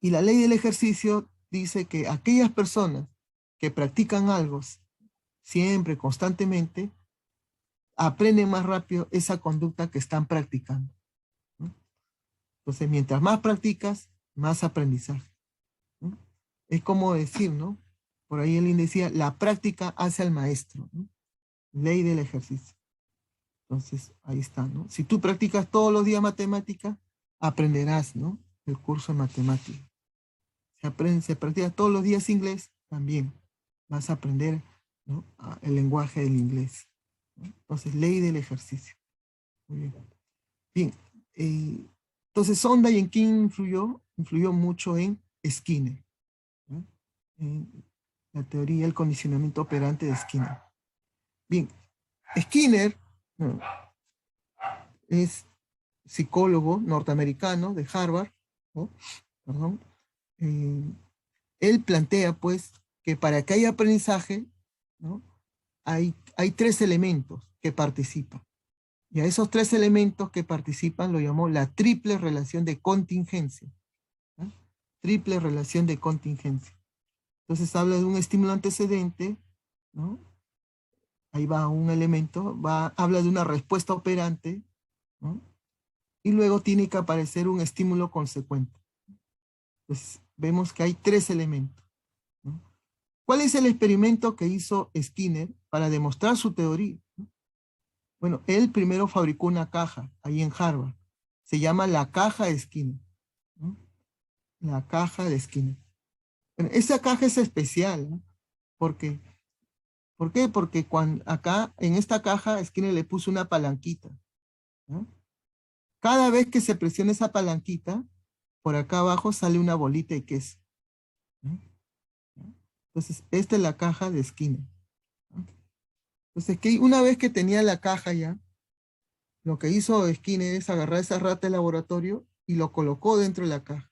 Y la ley del ejercicio dice que aquellas personas que practican algo siempre, constantemente, aprenden más rápido esa conducta que están practicando, ¿no? Entonces, mientras más practicas, más aprendizaje, ¿no? Es como decir, ¿no? Por ahí él decía, la práctica hace al maestro, ¿no? Ley del ejercicio. Entonces, ahí está, ¿no? Si tú practicas todos los días matemática, aprenderás, ¿no? El curso de matemática. Si practicas todos los días inglés, también vas a aprender, ¿no? El lenguaje del inglés, ¿no? Entonces, ley del ejercicio. Muy bien. Bien. Entonces, Sondheim, ¿en quién influyó? Influyó mucho en Skinner, ¿no? En la teoría del condicionamiento operante de Skinner. Bien. Skinner, ¿no?, es psicólogo norteamericano de Harvard, ¿no? Perdón. Él plantea, pues, que para que haya aprendizaje, ¿no?, hay tres elementos que participan. Y a esos tres elementos que participan lo llamó la triple relación de contingencia, ¿no? Triple relación de contingencia. Entonces habla de un estímulo antecedente, ¿no? Ahí va un elemento, habla de una respuesta operante, ¿no? Y luego tiene que aparecer un estímulo consecuente. Pues vemos que hay tres elementos, ¿no? ¿Cuál es el experimento que hizo Skinner para demostrar su teoría? Bueno, él primero fabricó una caja ahí en Harvard. Se llama la caja de Skinner, ¿no? La caja de Skinner. Bueno, esa caja es especial, ¿no? Porque, ¿por qué? Porque acá en esta caja Skinner le puso una palanquita, ¿no? Cada vez que se presiona esa palanquita, por acá abajo sale una bolita de queso, ¿no? Entonces, esta es la caja de Skinner, ¿no? Entonces, una vez que tenía la caja ya, lo que hizo Skinner es agarrar esa rata de laboratorio y lo colocó dentro de la caja.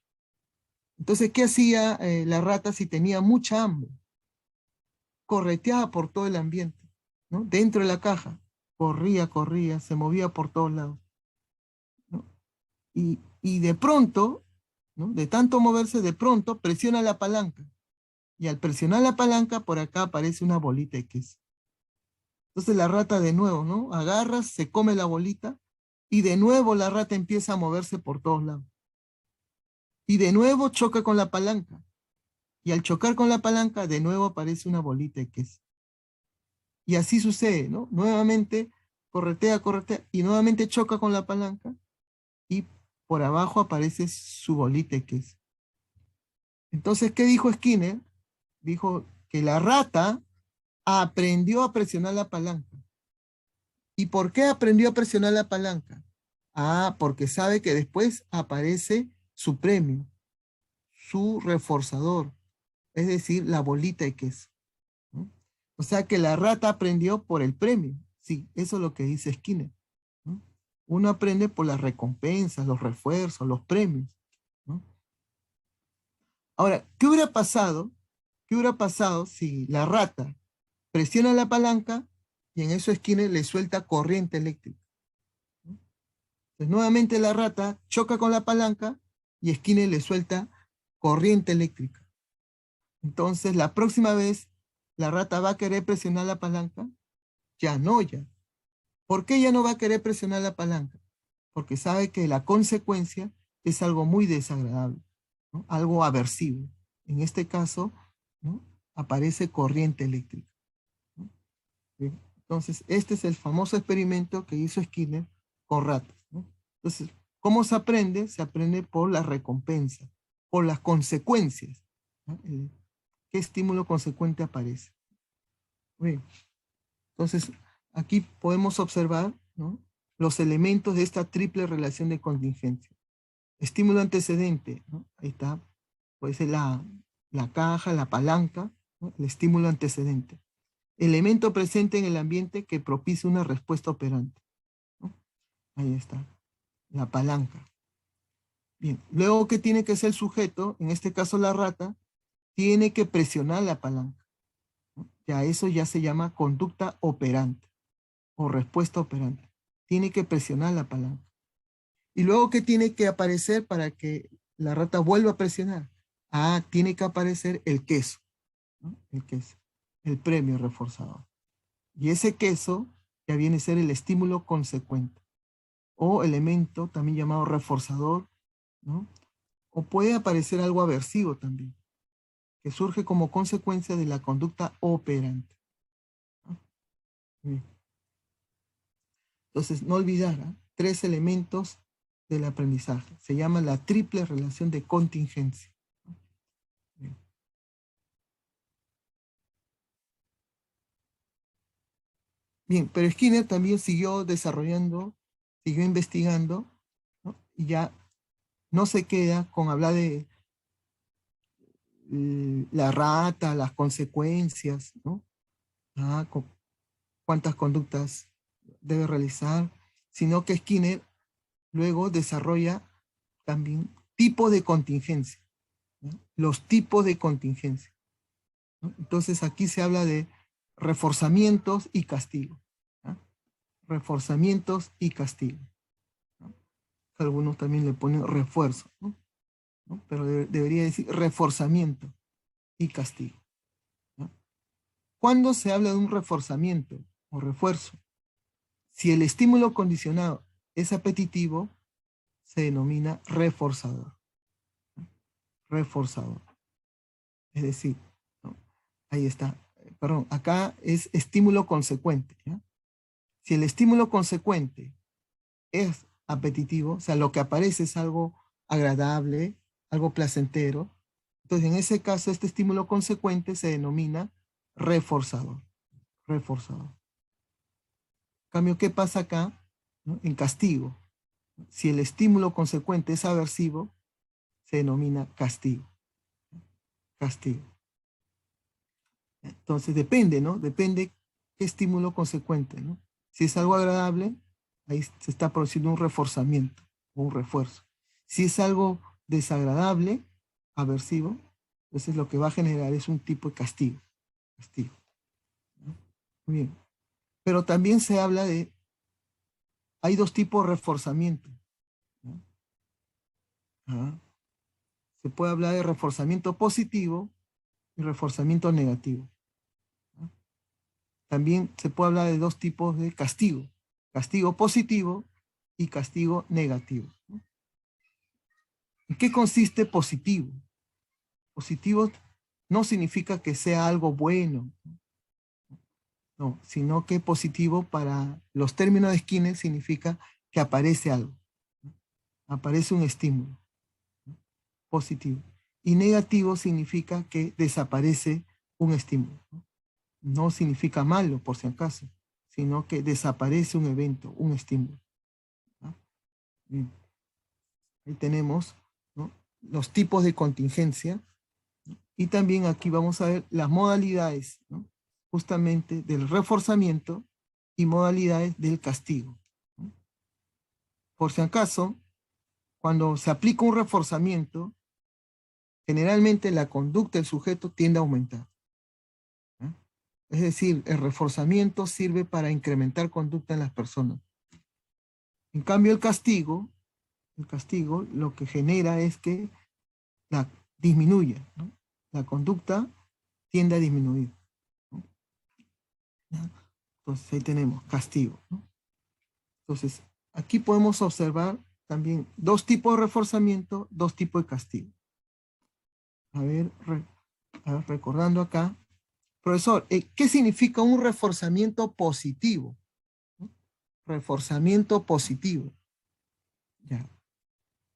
Entonces, ¿qué hacía la rata si tenía mucha hambre? Correteaba por todo el ambiente, ¿no? Dentro de la caja. Corría, se movía por todos lados, ¿no? Y de pronto, ¿no?, de tanto moverse, de pronto presiona la palanca. Y al presionar la palanca, por acá aparece una bolita de queso. Entonces la rata de nuevo, ¿no? Agarra, se come la bolita y de nuevo la rata empieza a moverse por todos lados. Y de nuevo choca con la palanca. Y al chocar con la palanca, de nuevo aparece una bolita de queso. Y así sucede, ¿no? Nuevamente corretea y nuevamente choca con la palanca y por abajo aparece su bolita de queso. Entonces, ¿qué dijo Skinner? Dijo que la rata aprendió a presionar la palanca. ¿Y por qué aprendió a presionar la palanca? Ah, porque sabe que después aparece su premio, su reforzador, es decir, la bolita de queso, ¿no? O sea que la rata aprendió por el premio. Sí, eso es lo que dice Skinner, ¿no? Uno aprende por las recompensas, los refuerzos, los premios, ¿no? Ahora, ¿qué hubiera pasado? ¿Qué hubiera pasado si la rata presiona la palanca y en eso Skinner le suelta corriente eléctrica? Entonces, nuevamente la rata choca con la palanca y Skinner le suelta corriente eléctrica. Entonces, la próxima vez, la rata va a querer presionar la palanca. Ya no, ya. ¿Por qué ya no va a querer presionar la palanca? Porque sabe que la consecuencia es algo muy desagradable, ¿no? Algo aversivo. En este caso, ¿no?, aparece corriente eléctrica, ¿no? Bien. Entonces, este es el famoso experimento que hizo Skinner con ratas, ¿no? Entonces, ¿cómo se aprende? Se aprende por la recompensa, por las consecuencias, ¿no? ¿Qué estímulo consecuente aparece? Bien. Entonces, aquí podemos observar, ¿no?, los elementos de esta triple relación de contingencia. Estímulo antecedente, ¿no? Ahí está, puede ser la caja, la palanca, ¿no?, el estímulo antecedente. Elemento presente en el ambiente que propicia una respuesta operante, ¿no? Ahí está, la palanca. Bien, luego, ¿qué tiene que hacer el sujeto? En este caso la rata, tiene que presionar la palanca, ¿no? Ya eso ya se llama conducta operante o respuesta operante. Tiene que presionar la palanca. Y luego, ¿qué tiene que aparecer para que la rata vuelva a presionar? Ah, tiene que aparecer el queso, ¿no? El queso, el premio reforzador. Y ese queso ya viene a ser el estímulo consecuente o elemento también llamado reforzador, ¿no? O puede aparecer algo aversivo también, que surge como consecuencia de la conducta operante, ¿no? Bien. Entonces, no olvidar, ¿eh? 3 elementos del aprendizaje. Se llama la triple relación de contingencia. Bien. Bien, pero Skinner también siguió desarrollando, siguió investigando, ¿no? Y ya no se queda con hablar de la rata, las consecuencias, ¿no? Ah, cuántas conductas debe realizar, sino que Skinner luego desarrolla también tipos de contingencia, ¿no? Los tipos de contingencia, ¿no? Entonces aquí se habla de reforzamientos y castigo, ¿no? Reforzamientos y castigo, ¿no? Algunos también le ponen refuerzo, ¿no? ¿No? Pero debería decir reforzamiento y castigo, ¿no? Cuando se habla de un reforzamiento o refuerzo, si el estímulo condicionado es apetitivo, se denomina reforzador. ¿No? Reforzador. Es decir, ¿no? Ahí está. Perdón, acá es estímulo consecuente, ¿ya? Si el estímulo consecuente es apetitivo, o sea, lo que aparece es algo agradable, algo placentero, entonces en ese caso este estímulo consecuente se denomina reforzador. Reforzador. En cambio, ¿qué pasa acá? ¿No? En castigo. Si el estímulo consecuente es aversivo, se denomina castigo. Castigo. Entonces depende, ¿no? Depende qué estímulo consecuente, ¿no? Si es algo agradable, ahí se está produciendo un reforzamiento o un refuerzo. Si es algo desagradable, aversivo, entonces lo que va a generar es un tipo de castigo. Castigo, ¿no? Muy bien. Pero también se habla de, hay 2 tipos de reforzamiento, ¿no? Ajá. Se puede hablar de reforzamiento positivo y reforzamiento negativo, ¿no? También se puede hablar de 2 tipos de castigo, castigo positivo y castigo negativo, ¿no? ¿En qué consiste positivo? Positivo no significa que sea algo bueno, no, sino que positivo para los términos de Skinner significa que aparece algo, ¿no? Aparece un estímulo, ¿no? Positivo. Y negativo significa que desaparece un estímulo, ¿no? No significa malo, por si acaso, sino que desaparece un evento, un estímulo, ¿no? Bien. Ahí tenemos, ¿no? Los tipos de contingencia, ¿no? Y también aquí vamos a ver las modalidades, ¿no? Justamente del reforzamiento y modalidades del castigo, ¿no? Por si acaso, cuando se aplica un reforzamiento, generalmente la conducta del sujeto tiende a aumentar, ¿no? Es decir, el reforzamiento sirve para incrementar conducta en las personas. En cambio, el castigo lo que genera es que la disminuya, ¿no? La conducta tiende a disminuir, ¿no? ¿Ya? Entonces ahí tenemos castigo, ¿no? Entonces, aquí podemos observar también 2 tipos de reforzamiento, 2 tipos de castigo. A ver, recordando acá. Profesor, ¿qué significa un reforzamiento positivo? ¿No? Reforzamiento positivo. Ya.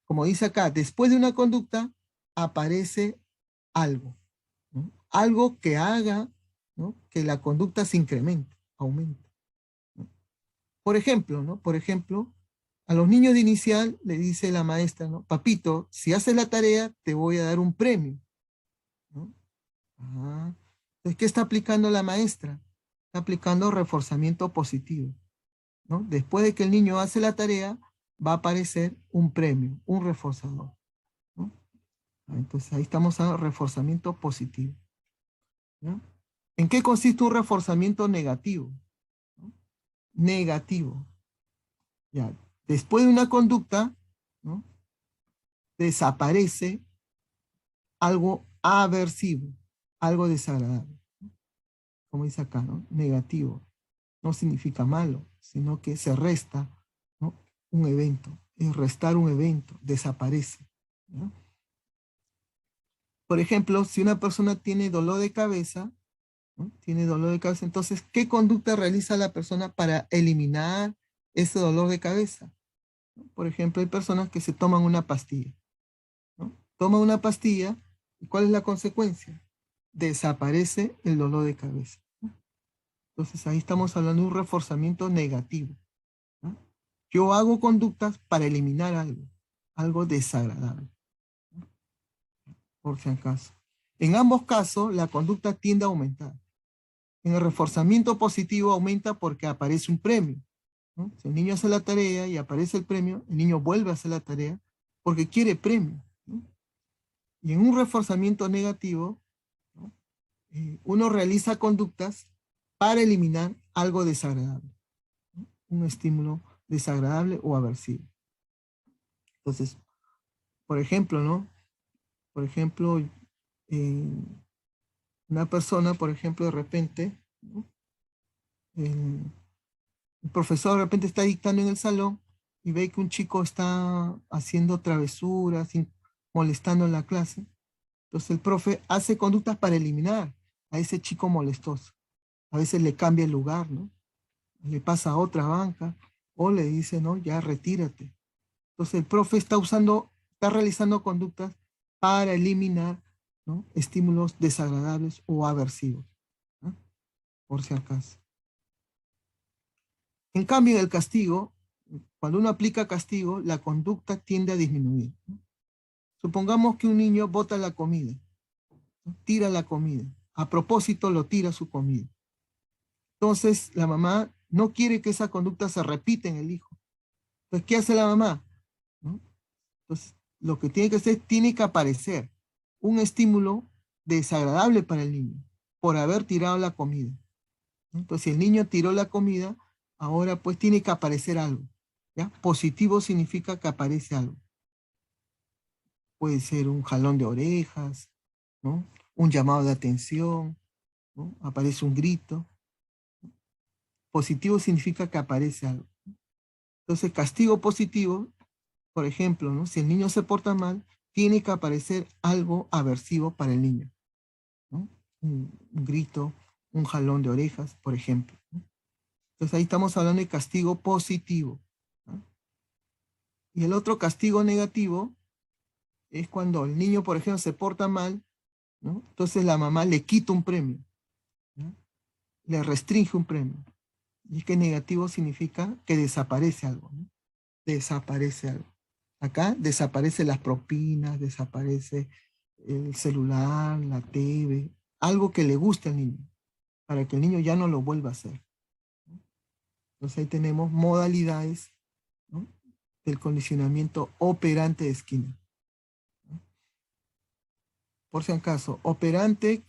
Como dice acá, después de una conducta aparece algo, ¿no? Algo que haga, ¿no? Que la conducta se incremente, aumente, ¿no? Por ejemplo, ¿no? Por ejemplo, a los niños de inicial le dice la maestra, ¿no? Papito, si haces la tarea, te voy a dar un premio, ¿no? Ah, entonces, ¿qué está aplicando la maestra? Está aplicando reforzamiento positivo, ¿no? Después de que el niño hace la tarea, va a aparecer un premio, un reforzador, ¿no? Entonces ahí estamos a reforzamiento positivo, ¿no? ¿En qué consiste un reforzamiento negativo? ¿No? Negativo. Ya. Después de una conducta, ¿no?, desaparece algo aversivo, algo desagradable. Como dice acá, ¿no? Negativo. No significa malo, sino que se resta, ¿no?, un evento. Es restar un evento, desaparece, ¿no? Por ejemplo, si una persona tiene dolor de cabeza, ¿no?, tiene dolor de cabeza, entonces, ¿qué conducta realiza la persona para eliminar ese dolor de cabeza? Por ejemplo, hay personas que se toman una pastilla, ¿no? Toman una pastilla, ¿y cuál es la consecuencia? Desaparece el dolor de cabeza, ¿no? Entonces ahí estamos hablando de un reforzamiento negativo, ¿no? Yo hago conductas para eliminar algo, algo desagradable, ¿no?, por si acaso. En ambos casos, la conducta tiende a aumentar. En el reforzamiento positivo aumenta porque aparece un premio, ¿no? Si el niño hace la tarea y aparece el premio, el niño vuelve a hacer la tarea porque quiere premio, ¿no? Y en un reforzamiento negativo, ¿no?, uno realiza conductas para eliminar algo desagradable, ¿no?, un estímulo desagradable o aversivo. Entonces, por ejemplo, ¿no? Por ejemplo, una persona, por ejemplo, de repente, ¿no?, el profesor de repente está dictando en el salón y ve que un chico está haciendo travesuras, molestando en la clase. Entonces el profe hace conductas para eliminar a ese chico molestoso. A veces le cambia el lugar, ¿no? Le pasa a otra banca o le dice, no, ya retírate. Entonces el profe está realizando conductas para eliminar, ¿no?, estímulos desagradables o aversivos, ¿no?, por si acaso. En cambio, en el castigo, cuando uno aplica castigo, la conducta tiende a disminuir, ¿no? Supongamos que un niño bota la comida, ¿no?, tira la comida. A propósito, lo tira su comida. Entonces, la mamá no quiere que esa conducta se repita en el hijo. Entonces, ¿qué hace la mamá? ¿No? Entonces, lo que tiene que hacer, tiene que aparecer un estímulo desagradable para el niño por haber tirado la comida, ¿no? Entonces, si el niño tiró la comida, ahora pues tiene que aparecer algo, ¿ya? Positivo significa que aparece algo. Puede ser un jalón de orejas, ¿no?, un llamado de atención, ¿no?, aparece un grito. Positivo significa que aparece algo. Entonces, castigo positivo, por ejemplo, ¿no?, si el niño se porta mal, tiene que aparecer algo aversivo para el niño, ¿no? Un grito, un jalón de orejas, por ejemplo, ¿no? Entonces ahí estamos hablando de castigo positivo, ¿no? Y el otro castigo negativo es cuando el niño, por ejemplo, se porta mal, ¿no? Entonces la mamá le quita un premio, ¿no?, le restringe un premio. Y es que negativo significa que desaparece algo, ¿no? Desaparece algo. Acá desaparecen las propinas, desaparece el celular, la TV, algo que le guste al niño, para que el niño ya no lo vuelva a hacer, ¿no? Entonces ahí tenemos modalidades, ¿no?, del condicionamiento operante de Skinner, ¿no? Por si acaso, operante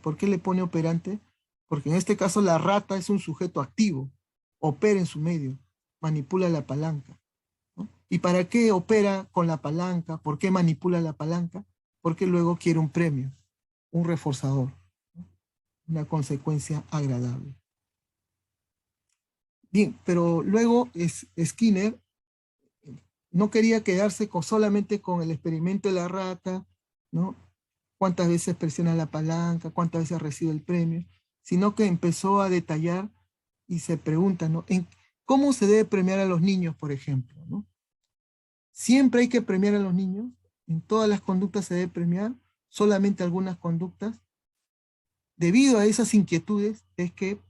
¿por qué le pone operante? Porque en este caso la rata es un sujeto activo, opera en su medio, manipula la palanca, ¿no? ¿Y para qué opera con la palanca? ¿Por qué manipula la palanca? Porque luego quiere un premio, un reforzador, ¿no?, una consecuencia agradable. Bien, pero luego Skinner no quería quedarse solamente con el experimento de la rata, ¿no?, cuántas veces presiona la palanca, cuántas veces recibe el premio, sino que empezó a detallar y se pregunta, ¿no?, ¿cómo se debe premiar a los niños, por ejemplo, ¿no? ¿Siempre hay que premiar a los niños? ¿En todas las conductas se debe premiar? ¿Solamente algunas conductas? Debido a esas inquietudes es que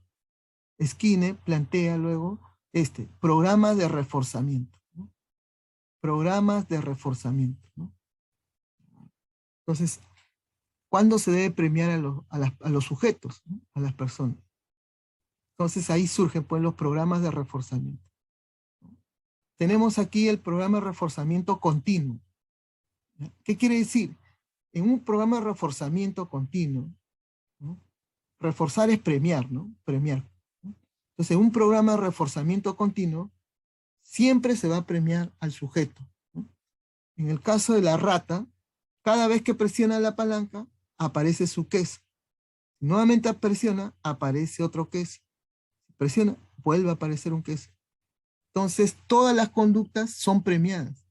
Skinner plantea luego programas de reforzamiento, ¿no? Programas de reforzamiento, ¿no? Entonces, ¿cuándo se debe premiar a los sujetos, ¿no?, a las personas? Entonces ahí surgen pues los programas de reforzamiento, ¿no? Tenemos aquí el programa de reforzamiento continuo, ¿ya? ¿Qué quiere decir? En un programa de reforzamiento continuo, ¿no?, reforzar es premiar, ¿no? Premiar. Entonces, un programa de reforzamiento continuo siempre se va a premiar al sujeto, ¿no? En el caso de la rata, cada vez que presiona la palanca, aparece su queso. Nuevamente presiona, aparece otro queso. Presiona, vuelve a aparecer un queso. Entonces, todas las conductas son premiadas,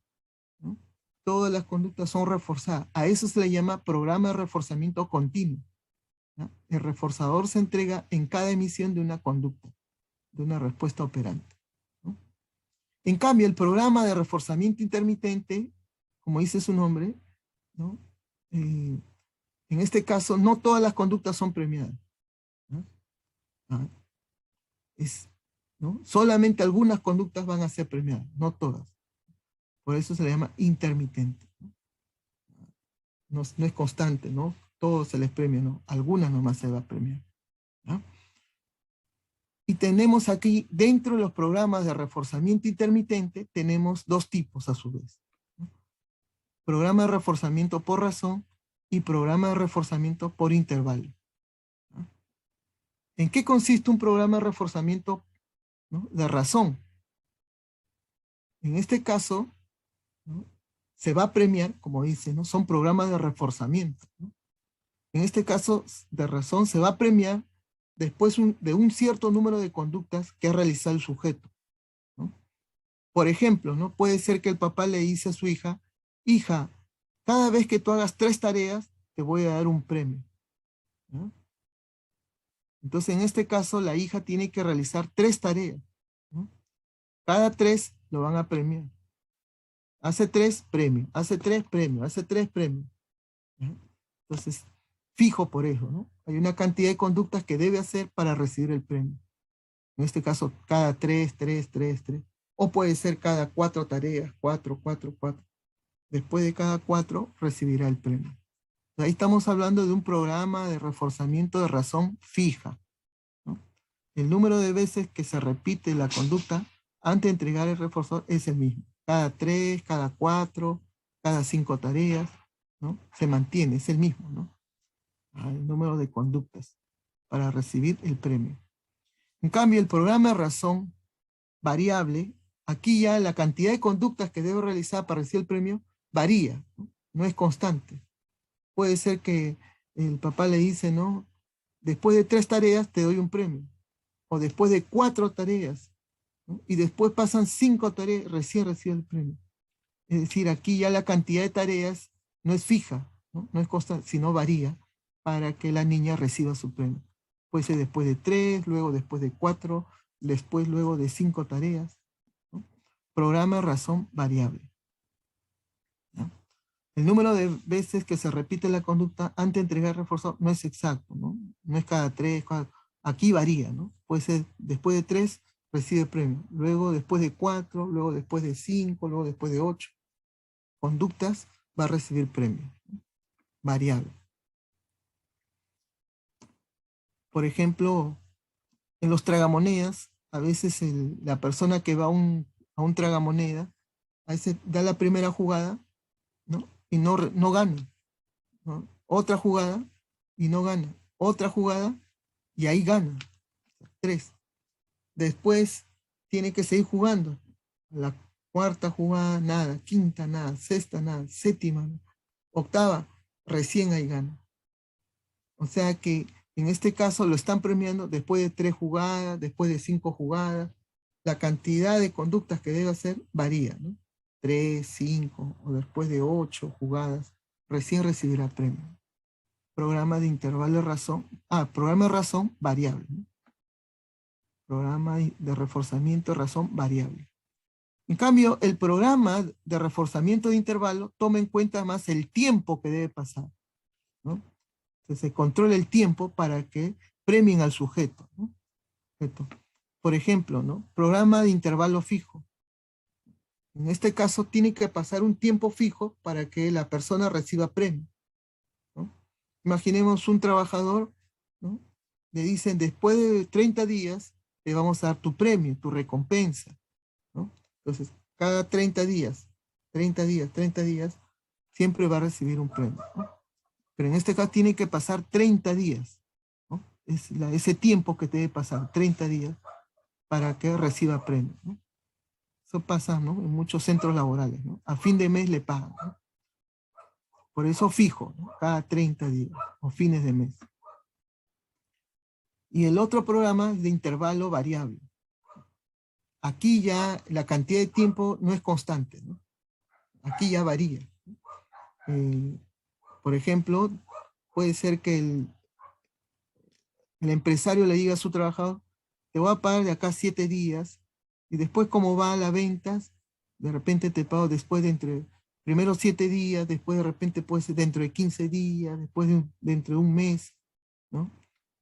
¿no? Todas las conductas son reforzadas. A eso se le llama programa de reforzamiento continuo, ¿no? El reforzador se entrega en cada emisión de una conducta, de una respuesta operante, ¿no? En cambio, el programa de reforzamiento intermitente, como dice su nombre, ¿no? En este caso, no todas las conductas son premiadas, ¿no? ¿No? Solamente algunas conductas van a ser premiadas, no todas. Por eso se le llama intermitente. No es constante, ¿no? Todos se les premia, ¿no? Algunas nomás se va a premiar, ¿no? Y tenemos aquí, dentro de los programas de reforzamiento intermitente, tenemos dos tipos a su vez, ¿no? Programa de reforzamiento por razón y programa de reforzamiento por intervalo, ¿no? ¿En qué consiste un programa de reforzamiento, ¿no?, de razón? En este caso, ¿no?, se va a premiar, como dice, ¿no? Son programas de reforzamiento, ¿no? En este caso, de razón, se va a premiar después de un cierto número de conductas que ha realizado el sujeto, ¿no? Por ejemplo, ¿no?, puede ser que el papá le dice a su hija, hija, cada vez que tú hagas 3 tareas, te voy a dar un premio, ¿no? Entonces, en este caso, la hija tiene que realizar 3 tareas, ¿no? Cada 3 lo van a premiar. Hace 3, premio. Hace 3, premio. Hace 3, premio, ¿no? Entonces, fijo por eso, ¿no? Hay una cantidad de conductas que debe hacer para recibir el premio. En este caso, cada 3, 3, 3, 3. O puede ser cada 4 tareas, 4, 4, 4. Después de cada 4, recibirá el premio. Ahí estamos hablando de un programa de reforzamiento de razón fija, ¿no? El número de veces que se repite la conducta antes de entregar el reforzador es el mismo. Cada 3, cada 4, cada 5 tareas, ¿no? Se mantiene, es el mismo, ¿no? El número de conductas para recibir el premio. En cambio, el programa de razón variable, aquí ya la cantidad de conductas que debo realizar para recibir el premio varía, ¿no? No es constante. Puede ser que el papá le dice, ¿no?, después de 3 tareas te doy un premio, o después de 4 tareas, ¿no?, y después pasan 5 tareas, recién recibe el premio. Es decir, aquí ya la cantidad de tareas no es fija, ¿no? No es constante, sino varía para que la niña reciba su premio. Puede ser después de 3, luego después de 4, después luego de 5 tareas, ¿no? Programa de razón variable, ¿no? El número de veces que se repite la conducta antes de entregar el reforzador no es exacto, ¿no? No es cada 3, aquí varía, ¿no? Puede ser después de 3 recibe premio, luego después de 4, luego después de 5, luego después de 8 conductas va a recibir premio, ¿no? Variable. Por ejemplo, en los tragamonedas, a veces la persona que va a un tragamoneda, a veces da la primera jugada, ¿no?, y no gana, ¿no? Otra jugada y no gana. Otra jugada y ahí gana. 3. Después tiene que seguir jugando. La cuarta jugada, nada. Quinta, nada. Sexta, nada. Séptima, nada. Octava, recién ahí gana. O sea que en este caso lo están premiando después de 3 jugadas, después de 5 jugadas. La cantidad de conductas que debe hacer varía, ¿no? 3, 5 o después de 8 jugadas, recién recibirá premio. Programa de intervalo de razón. Programa de razón variable, ¿no? Programa de reforzamiento de razón variable. En cambio, el programa de reforzamiento de intervalo toma en cuenta más el tiempo que debe pasar, ¿no? Entonces se controla el tiempo para que premien al sujeto, ¿no? Por ejemplo, ¿no?, programa de intervalo fijo. En este caso tiene que pasar un tiempo fijo para que la persona reciba premio, ¿no? Imaginemos un trabajador, ¿no?, le dicen después de 30 días te vamos a dar tu premio, tu recompensa, ¿no? Entonces, cada 30 días, 30 días, 30 días, siempre va a recibir un premio, ¿no? Pero en este caso tiene que pasar 30 días, ¿no? ese tiempo que debe pasar, 30 días, para que reciba premio, ¿no? Eso pasa, ¿no?, en muchos centros laborales, ¿no? A fin de mes le pagan, ¿no? Por eso fijo, ¿no?, cada 30 días o fines de mes. Y el otro programa es de intervalo variable. Aquí ya la cantidad de tiempo no es constante, ¿no? Aquí ya varía. Por ejemplo, puede ser que el empresario le diga a su trabajador, te voy a pagar de acá 7 días, y después como va a las ventas, de repente te pago después primero 7 días, después de repente puede ser dentro de 15 días, después dentro de un mes, ¿no?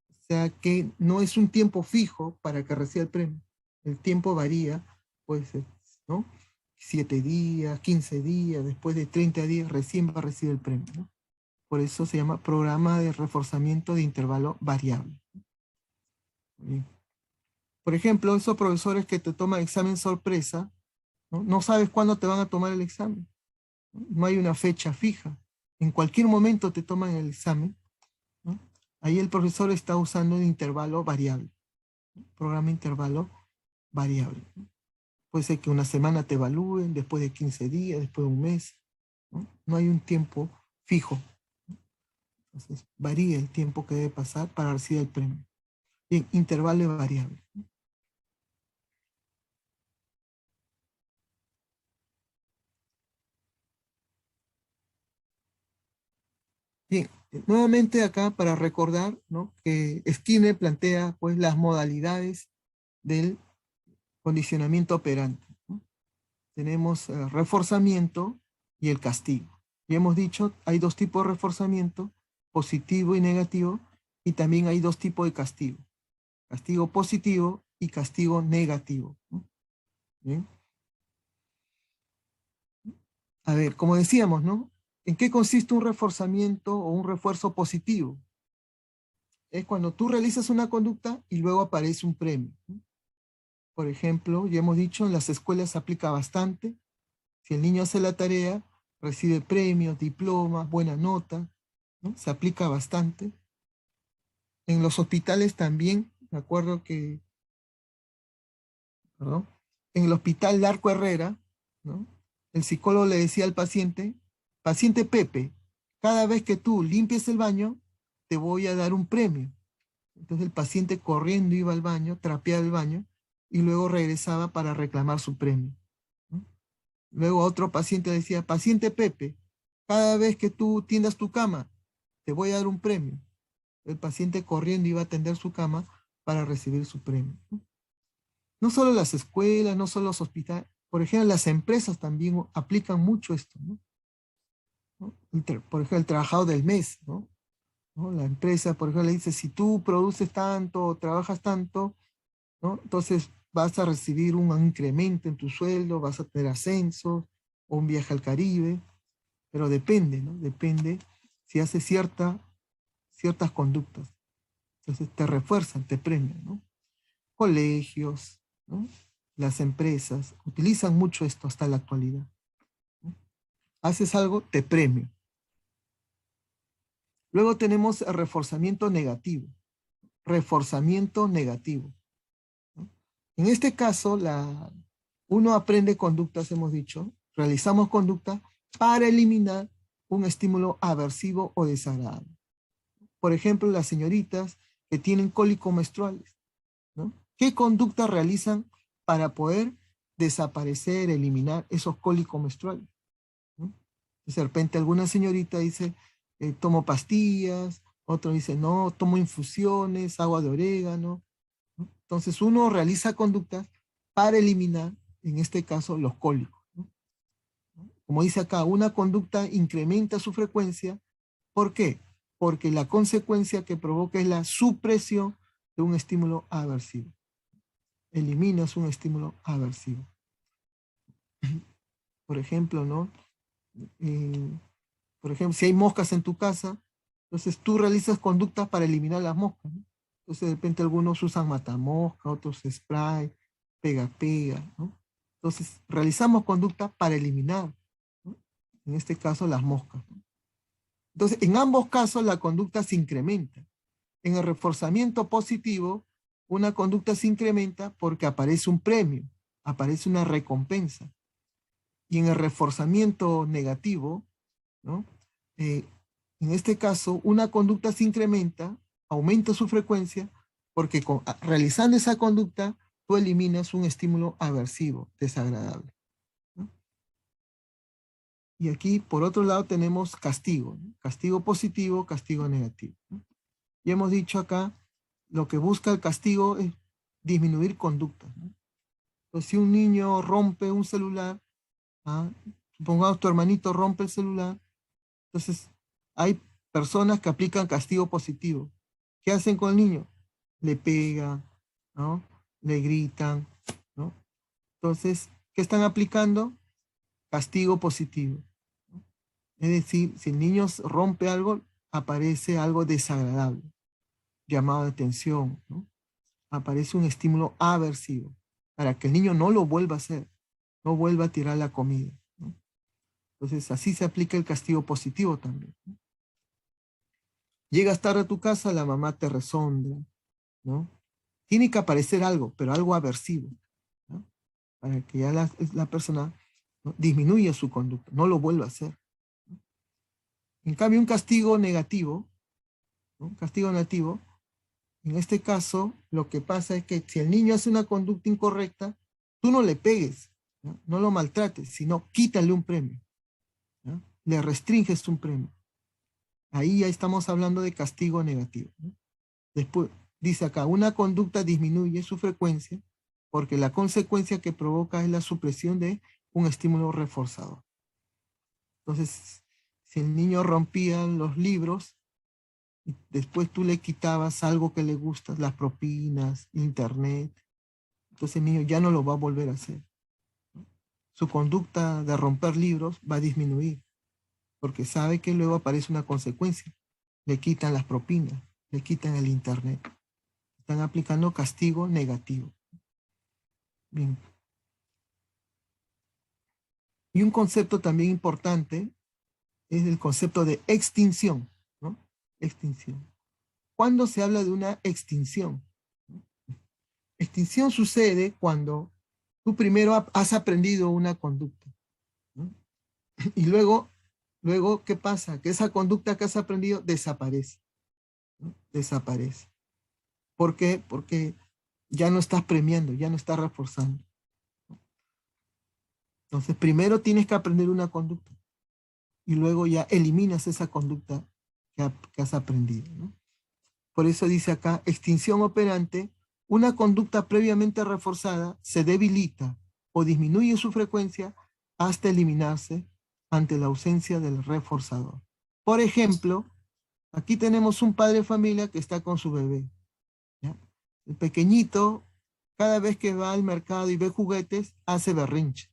O sea que no es un tiempo fijo para que reciba el premio. El tiempo varía, puede ser, ¿no?, 7 días, 15 días, después de 30 días recién va a recibir el premio, ¿no? Por eso se llama programa de reforzamiento de intervalo variable. Bien. Por ejemplo, esos profesores que te toman examen sorpresa, ¿no?, no sabes cuándo te van a tomar el examen, ¿no? No hay una fecha fija. En cualquier momento te toman el examen, ¿no? Ahí el profesor está usando un intervalo variable, ¿no? Programa intervalo variable, ¿no? Puede ser que una semana te evalúen, después de 15 días, después de un mes, ¿no? No hay un tiempo fijo. Entonces, varía el tiempo que debe pasar para recibir el premio. Bien, intervalo variable. Bien, nuevamente acá para recordar, ¿no?, que Skinner plantea pues las modalidades del condicionamiento operante, ¿no? Tenemos reforzamiento y el castigo. Y hemos dicho, hay dos tipos de reforzamiento, positivo y negativo, y también hay dos tipos de castigo. Castigo positivo y castigo negativo, ¿no? Bien. A ver, como decíamos, ¿no?, ¿en qué consiste un reforzamiento o un refuerzo positivo? Es cuando tú realizas una conducta y luego aparece un premio, ¿no? Por ejemplo, ya hemos dicho, en las escuelas se aplica bastante. Si el niño hace la tarea, recibe premios, diplomas, buena nota, ¿no? Se aplica bastante. En los hospitales también, me acuerdo que, perdón, en el hospital Larco Herrera, ¿no?, el psicólogo le decía al paciente, paciente Pepe, cada vez que tú limpies el baño, te voy a dar un premio. Entonces el paciente corriendo iba al baño, trapeaba el baño, y luego regresaba para reclamar su premio, ¿no? Luego otro paciente decía, paciente Pepe, cada vez que tú tiendas tu cama, te voy a dar un premio. El paciente corriendo iba a tender su cama para recibir su premio, ¿no? No solo las escuelas, no solo los hospitales, por ejemplo, las empresas también aplican mucho esto, ¿no? Por ejemplo, el trabajador del mes, ¿no? ¿No? La empresa, por ejemplo, le dice, si tú produces tanto, trabajas tanto, ¿no?, entonces vas a recibir un incremento en tu sueldo, vas a tener ascenso o un viaje al Caribe, pero depende, ¿no? Depende si haces ciertas conductas. Entonces te refuerzan, te premian, ¿no? Colegios, ¿no?, las empresas utilizan mucho esto hasta la actualidad, ¿no? Haces algo, te premio. Luego tenemos el reforzamiento negativo. Reforzamiento negativo, ¿no? En este caso, uno aprende conductas, hemos dicho, realizamos conducta para eliminar un estímulo aversivo o desagradable. Por ejemplo, las señoritas que tienen cólicos menstruales, ¿no?, ¿qué conductas realizan para poder desaparecer, eliminar esos cólicos menstruales, ¿no? De repente alguna señorita dice, tomo pastillas, otro dice, no, tomo infusiones, agua de orégano, ¿no? Entonces uno realiza conductas para eliminar, en este caso, los cólicos, ¿no? Como dice acá, una conducta incrementa su frecuencia. ¿Por qué? Porque la consecuencia que provoca es la supresión de un estímulo aversivo. Eliminas un estímulo aversivo. Por ejemplo, ¿no? Por ejemplo, si hay moscas en tu casa, entonces tú realizas conductas para eliminar las moscas, ¿no? Entonces de repente algunos usan matamosca, otros spray, pega, ¿no? Entonces realizamos conductas para eliminar, ¿no?, en este caso las moscas, ¿no? Entonces en ambos casos la conducta se incrementa. En el reforzamiento positivo, una conducta se incrementa porque aparece un premio, aparece una recompensa. Y en el reforzamiento negativo, ¿no? En este caso, una conducta se incrementa, aumenta su frecuencia, porque realizando esa conducta, tú eliminas un estímulo aversivo, desagradable, ¿no? Y aquí, por otro lado, tenemos castigo, ¿no? Castigo positivo, castigo negativo, ¿no? Y hemos dicho acá, lo que busca el castigo es disminuir conductas, ¿no? Entonces, si un niño rompe un celular, ¿ah? Supongamos tu hermanito rompe el celular, entonces hay personas que aplican castigo positivo. ¿Qué hacen con el niño? Le pegan, ¿no? Le gritan, ¿no? Entonces, ¿qué están aplicando? Castigo positivo, ¿no? Es decir, si el niño rompe algo, aparece algo desagradable, llamado de atención, ¿no? Aparece un estímulo aversivo, para que el niño no lo vuelva a hacer, no vuelva a tirar la comida, ¿no? Entonces, así se aplica el castigo positivo también, ¿no? Llegas tarde a tu casa, la mamá te resondra, ¿no? Tiene que aparecer algo, pero algo aversivo, ¿no? Para que ya la persona, ¿no?, disminuya su conducta, no lo vuelva a hacer, ¿no? En cambio, un castigo negativo, ¿no? Un castigo negativo, en este caso, lo que pasa es que si el niño hace una conducta incorrecta, tú no le pegues, ¿no? No lo maltrates, sino quítale un premio, ¿no? Le restringes un premio. Ahí ya estamos hablando de castigo negativo, ¿no? Después, dice acá, una conducta disminuye su frecuencia porque la consecuencia que provoca es la supresión de un estímulo reforzador. Entonces, si el niño rompía los libros, después tú le quitabas algo que le gusta, las propinas, internet, entonces el niño ya no lo va a volver a hacer, ¿no? Su conducta de romper libros va a disminuir porque sabe que luego aparece una consecuencia. Le quitan las propinas, le quitan el internet. Están aplicando castigo negativo. Bien. Y un concepto también importante es el concepto de extinción, ¿no? Extinción. ¿Cuándo se habla de una extinción? Extinción sucede cuando tú primero has aprendido una conducta, ¿no? Y luego, ¿qué pasa? Que esa conducta que has aprendido desaparece, ¿no? Desaparece. ¿Por qué? Porque ya no estás premiando, ya no estás reforzando. Entonces, primero tienes que aprender una conducta y luego ya eliminas esa conducta que has aprendido, ¿no? Por eso dice acá, extinción operante, una conducta previamente reforzada se debilita o disminuye su frecuencia hasta eliminarse ante la ausencia del reforzador. Por ejemplo, aquí tenemos un padre de familia que está con su bebé, ¿ya? El pequeñito, cada vez que va al mercado y ve juguetes, hace berrinche.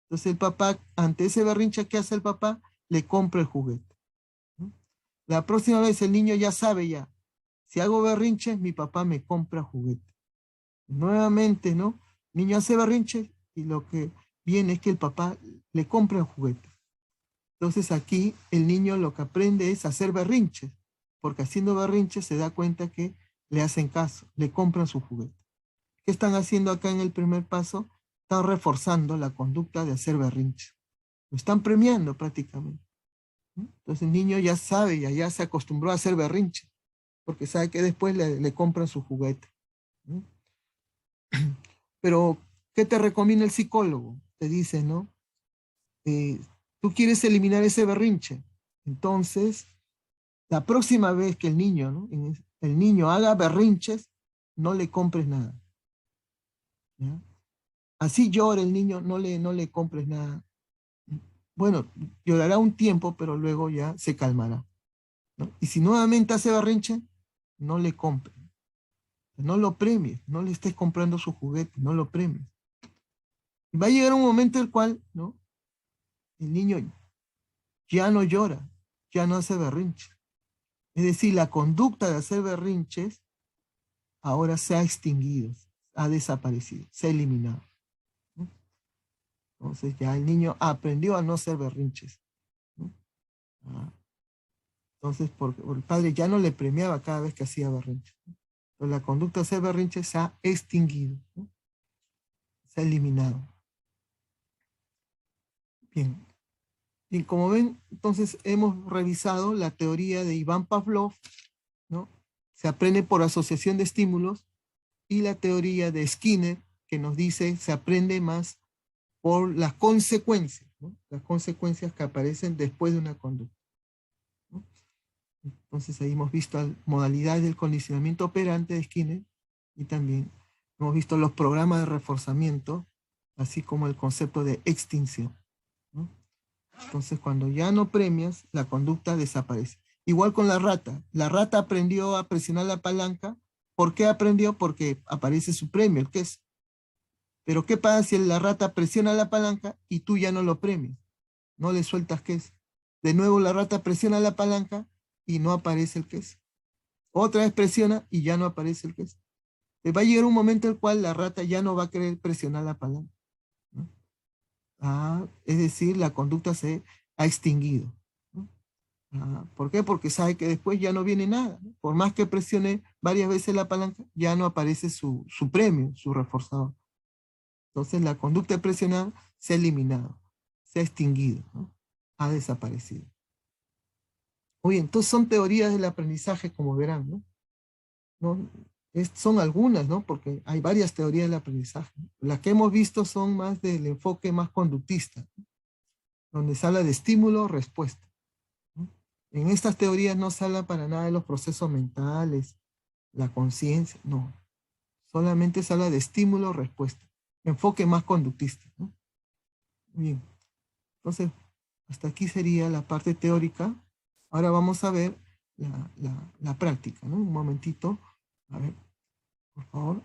Entonces el papá, ante ese berrinche, ¿qué hace el papá? Le compra el juguete, ¿no? La próxima vez el niño ya sabe ya, si hago berrinche, mi papá me compra juguete. Nuevamente, ¿no? El niño hace berrinche y lo que viene es que el papá le compra el juguete. Entonces aquí el niño lo que aprende es hacer berrinches, porque haciendo berrinches se da cuenta que le hacen caso, le compran su juguete. ¿Qué están haciendo acá en el primer paso? Están reforzando la conducta de hacer berrinches. Lo están premiando prácticamente, ¿no? Entonces el niño ya sabe, ya se acostumbró a hacer berrinches, porque sabe que después le compran su juguete, ¿no? Pero, ¿qué te recomienda el psicólogo? Te dice, ¿no? Tú quieres eliminar ese berrinche. Entonces, la próxima vez que el niño, ¿no?, el niño haga berrinches, no le compres nada, ¿ya? Así llora el niño, no le compres nada. Bueno, llorará un tiempo, pero luego ya se calmará, ¿no? Y si nuevamente hace berrinche, no le compres. No lo premies, no le estés comprando su juguete, no lo premies. Va a llegar un momento en el cual, ¿no?, el niño ya no llora, ya no hace berrinches. Es decir, la conducta de hacer berrinches ahora se ha extinguido, ha desaparecido, se ha eliminado, ¿no? Entonces ya el niño aprendió a no hacer berrinches, ¿no? Ah. Entonces, porque el padre ya no le premiaba cada vez que hacía berrinche. Pero la conducta de hacer berrinche se ha extinguido, ¿no? Se ha eliminado. Bien. Y como ven, entonces hemos revisado la teoría de Iván Pavlov, ¿no? Se aprende por asociación de estímulos, y la teoría de Skinner, que nos dice se aprende más por las consecuencias, ¿no? Las consecuencias que aparecen después de una conducta, ¿no? Entonces ahí hemos visto modalidades del condicionamiento operante de Skinner, y también hemos visto los programas de reforzamiento, así como el concepto de extinción, ¿no? Entonces, cuando ya no premias, la conducta desaparece. Igual con la rata aprendió a presionar la palanca. ¿Por qué aprendió? Porque aparece su premio, el queso. Pero ¿qué pasa si la rata presiona la palanca y tú ya no lo premias? No le sueltas queso. De nuevo la rata presiona la palanca y no aparece el queso. Otra vez presiona y ya no aparece el queso. Va a llegar un momento en el cual la rata ya no va a querer presionar la palanca, ¿no? Es decir, la conducta se ha extinguido, ¿no? ¿Por qué? Porque sabe que después ya no viene nada, ¿no? Por más que presione varias veces la palanca, ya no aparece su premio, su reforzador. Entonces la conducta presionada se ha eliminado, se ha extinguido, ¿no? Ha desaparecido. Oye, entonces son teorías del aprendizaje, como verán, ¿no? ¿No? Son algunas, ¿no? Porque hay varias teorías del aprendizaje, ¿no? Las que hemos visto son más del enfoque más conductista, ¿no? Donde se habla de estímulo-respuesta, ¿no? En estas teorías no se habla para nada de los procesos mentales, la conciencia, no. Solamente se habla de estímulo-respuesta, enfoque más conductista, ¿no? Bien, entonces hasta aquí sería la parte teórica. Ahora vamos a ver la práctica, ¿no? Un momentito, a ver, por favor.